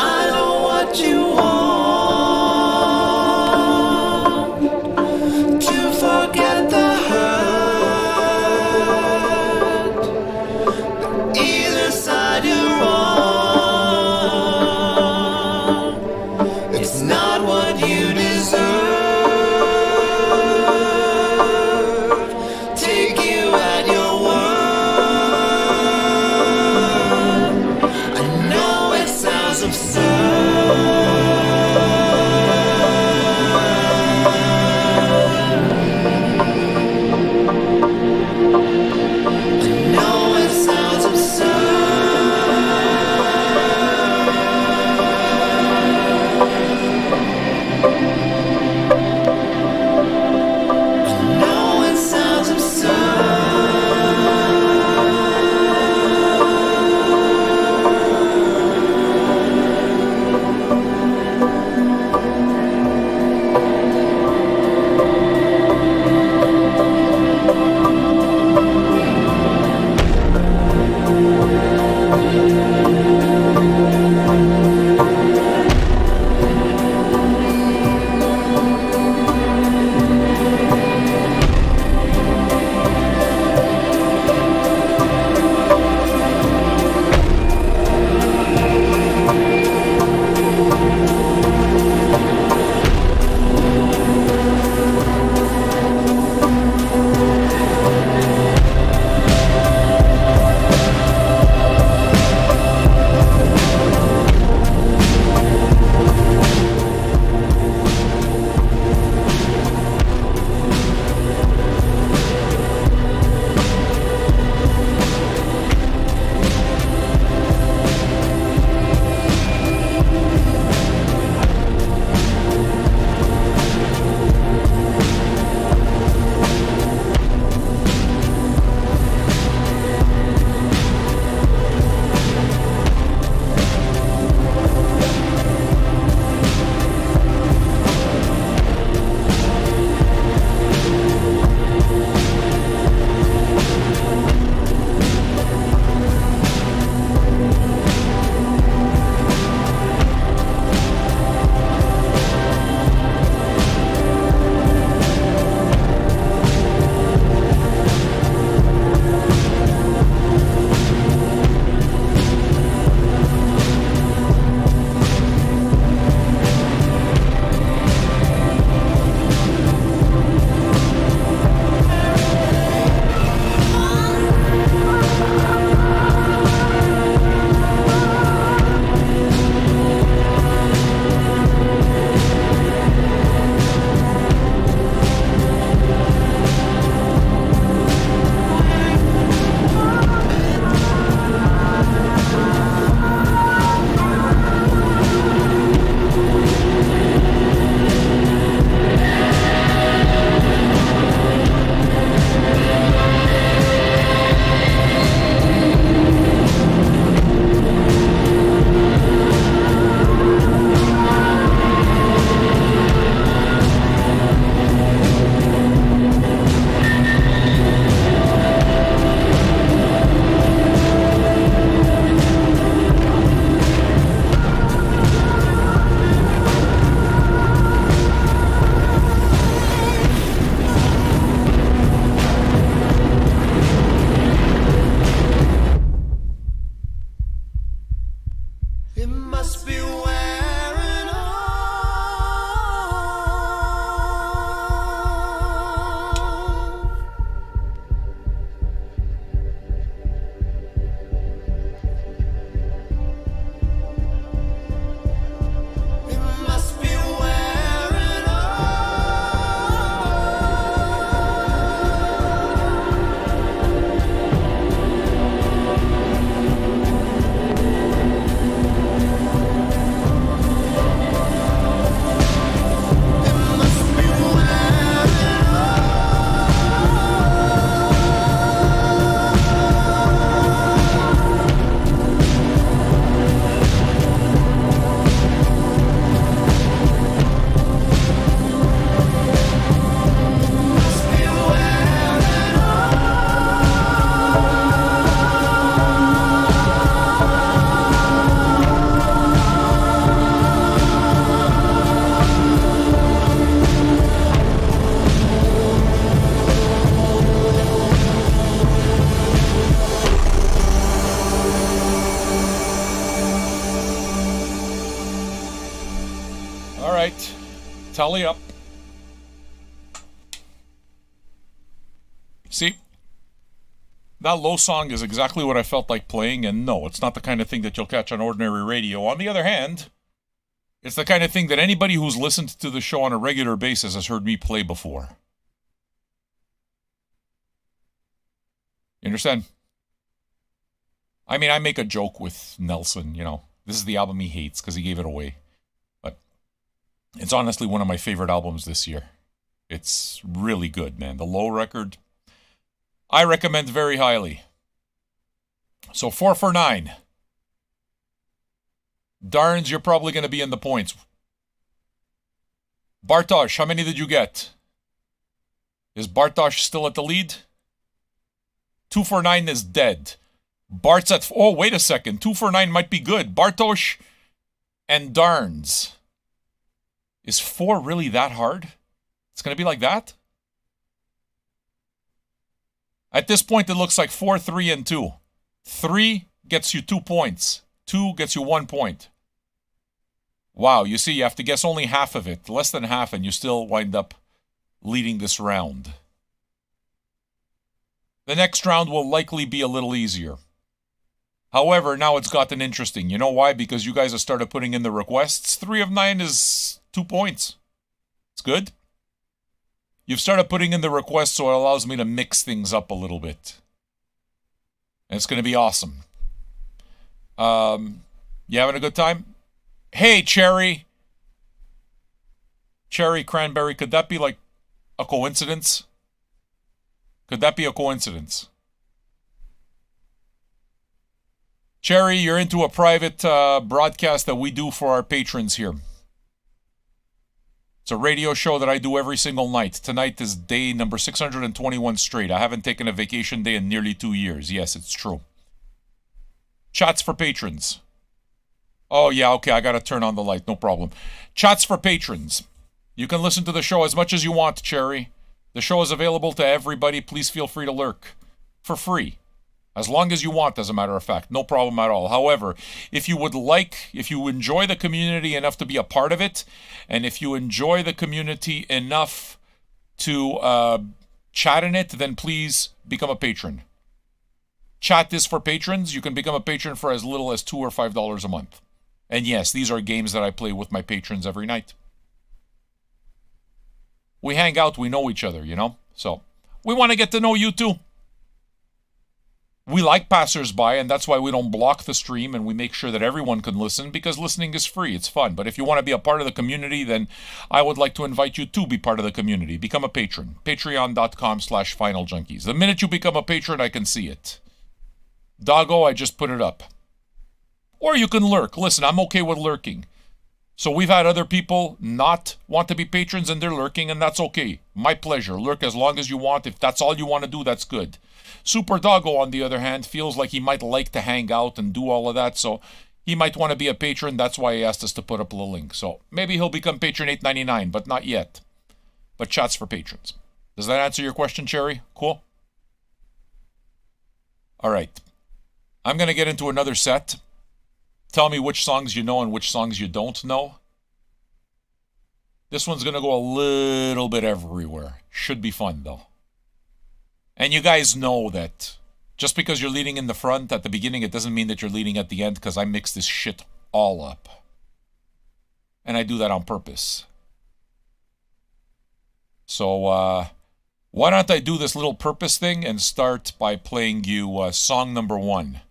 I know what you want, to forget the hurt, but either side you're on, it's not what you deserve. Take you at your word. I know it sounds absurd. I know it sounds absurd. All right. Tally up. See? That low song is exactly what I felt like playing, and no, it's not the kind of thing that you'll catch on ordinary radio. On the other hand, it's the kind of thing that anybody who's listened to the show on a regular basis has heard me play before. You understand? I mean, I make a joke with Nelson, you know. This is the album he hates because he gave it away. But it's honestly one of my favorite albums this year. It's really good, man. The Low record, I recommend very highly. So 4 for 9. Darns, you're probably going to be in the points. Bartosz, how many did you get? Is Bartosz still at the lead? 2 for 9 is dead. Bart's at... Oh, wait a second. 2 for 9 might be good. Bartosz and Darns. Is 4 really that hard? It's going to be like that? At this point, it looks like 4, 3, and 2. 3 gets you 2 points. 2 gets you 1 point. Wow, you see, you have to guess only half of it. Less than half, and you still wind up leading this round. The next round will likely be a little easier. However, now it's gotten interesting. You know why? Because you guys have started putting in the requests. 3 of 9 is 2 points. It's good. You've started putting in the requests, so it allows me to mix things up a little bit. And it's going to be awesome. You having a good time? Hey, Cherry. Cherry Cranberry, could that be like a coincidence? Could that be a coincidence? Cherry, you're into a private broadcast that we do for our patrons here. It's a radio show that I do every single night. Tonight is day number 621 straight. I haven't taken a vacation day in nearly 2 years. Yes, it's true. Chats for patrons. Oh, yeah, okay, I gotta turn on the light. No problem. Chats for patrons. You can listen to the show as much as you want, Cherry. The show is available to everybody. Please feel free to lurk. For free. As long as you want, as a matter of fact. No problem at all. However, if you enjoy the community enough to be a part of it, and if you enjoy the community enough to chat in it, then please become a patron. Chat is for patrons. You can become a patron for as little as $2 or $5 a month. And yes, these are games that I play with my patrons every night. We hang out, we know each other, you know? So, we want to get to know you too. We like passers-by, and that's why we don't block the stream, and we make sure that everyone can listen, because listening is free, it's fun. But if you want to be a part of the community, then I would like to invite you to be part of the community. Become a patron. Patreon.com/FinalJunkies. The minute you become a patron, I can see it. Doggo, I just put it up. Or you can lurk. Listen, I'm okay with lurking. So we've had other people not want to be patrons and they're lurking, and that's okay. My pleasure. Lurk as long as you want. If that's all you want to do, that's good. Super Doggo, on the other hand, feels like he might like to hang out and do all of that, so he might want to be a patron. That's why he asked us to put up the link. So maybe he'll become patron $8.99, but not yet. But chats for patrons. Does that answer your question, Cherry? Cool? All right. I'm going to get into another set. Tell me which songs you know and which songs you don't know. This one's going to go a little bit everywhere. Should be fun, though. And you guys know that just because you're leading in the front at the beginning, it doesn't mean that you're leading at the end, because I mix this shit all up. And I do that on purpose. So, why don't I do this little purpose thing and start by playing you song number 1.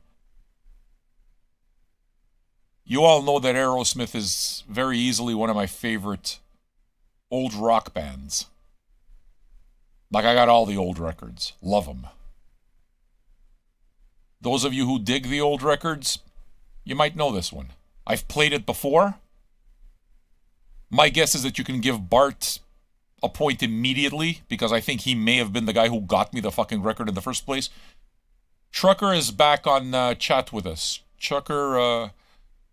You all know that Aerosmith is very easily one of my favorite old rock bands. Like, I got all the old records. Love them. Those of you who dig the old records, you might know this one. I've played it before. My guess is that you can give Bart a point immediately, because I think he may have been the guy who got me the fucking record in the first place. Trucker is back on chat with us. Trucker,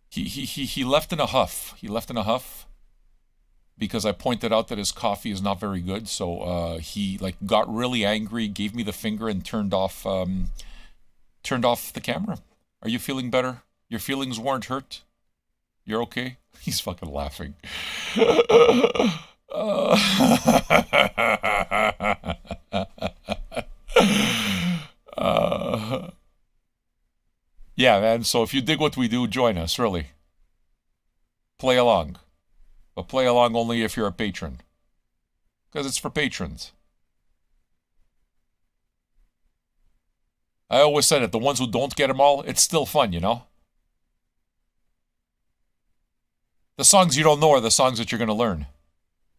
he left in a huff. He left in a huff because I pointed out that his coffee is not very good. So he got really angry, gave me the finger, and turned off the camera. Are you feeling better? Your feelings weren't hurt? You're okay? He's fucking laughing. Yeah, man. So if you dig what we do, join us, really. Play along. But play along only if you're a patron. Because it's for patrons. I always said it, the ones who don't get them all, it's still fun, you know? The songs you don't know are the songs that you're going to learn.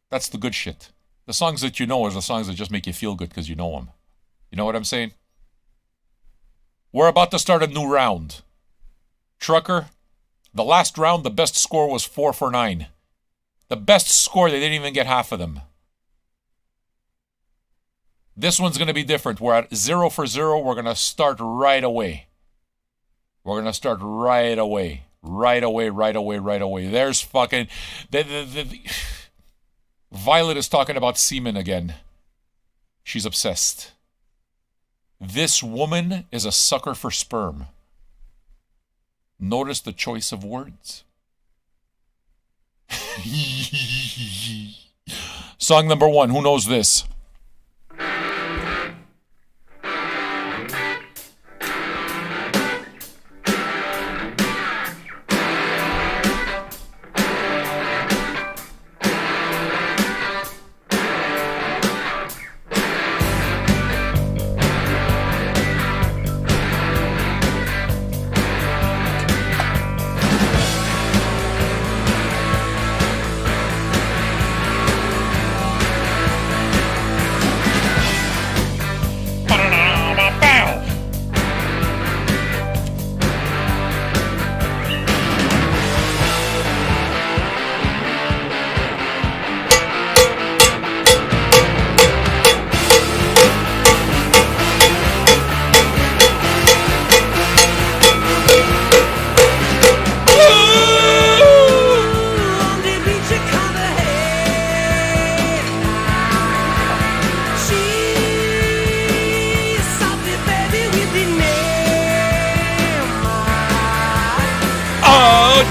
That's the good shit. The songs that you know are the songs that just make you feel good because you know them. You know what I'm saying? We're about to start a new round. Trucker, the last round, the best score was 4 for 9. The best score, they didn't even get half of them. This one's going to be different. We're at 0 for 0. We're going to start right away. We're going to start right away. Right away. There's fucking... Violet is talking about semen again. She's obsessed. This woman is a sucker for sperm. Notice the choice of words. Song number 1. Who knows this?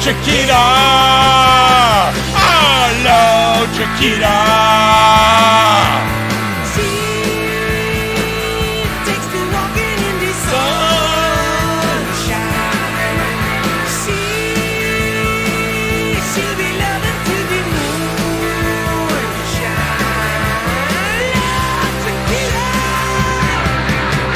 Chiquita! Hello, Chiquita! She takes me walking in the sunshine. She'll be loving to the moonshine. Love Chiquita. Love Chiquita.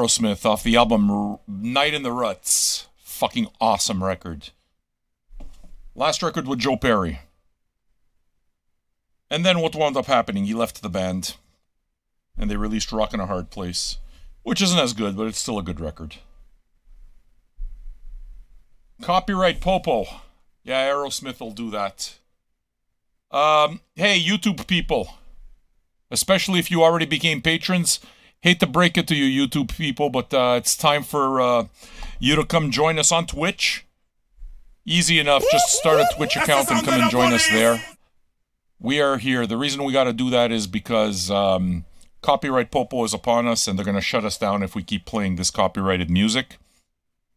Aerosmith off the album Night in the Ruts. Fucking awesome record. Last record with Joe Perry. And then what wound up happening? He left the band. And they released Rockin' a Hard Place. Which isn't as good, but it's still a good record. Copyright Popo. Yeah, Aerosmith will do that. Hey, YouTube people. Especially if you already became patrons. Hate to break it to you, YouTube people, but it's time for you to come join us on Twitch. Easy enough. Just start a Twitch account and come and join us there. We are here. The reason we got to do that is because Copyright Popo is upon us, and they're going to shut us down if we keep playing this copyrighted music.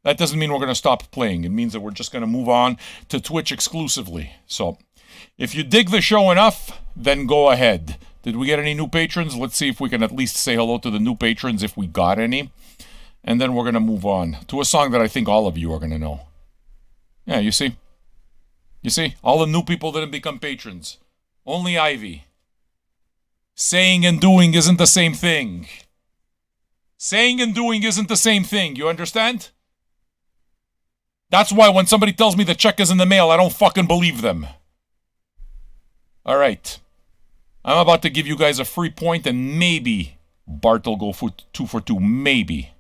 That doesn't mean we're going to stop playing. It means that we're just going to move on to Twitch exclusively. So, if you dig the show enough, then go ahead. Did we get any new patrons? Let's see if we can at least say hello to the new patrons if we got any. And then we're going to move on to a song that I think all of you are going to know. Yeah, you see? You see? All the new people didn't become patrons. Only Ivy. Saying and doing isn't the same thing. Saying and doing isn't the same thing. You understand? That's why when somebody tells me the check is in the mail, I don't fucking believe them. All right. I'm about to give you guys a free point, and maybe Bart will go for 2 for 2. Maybe.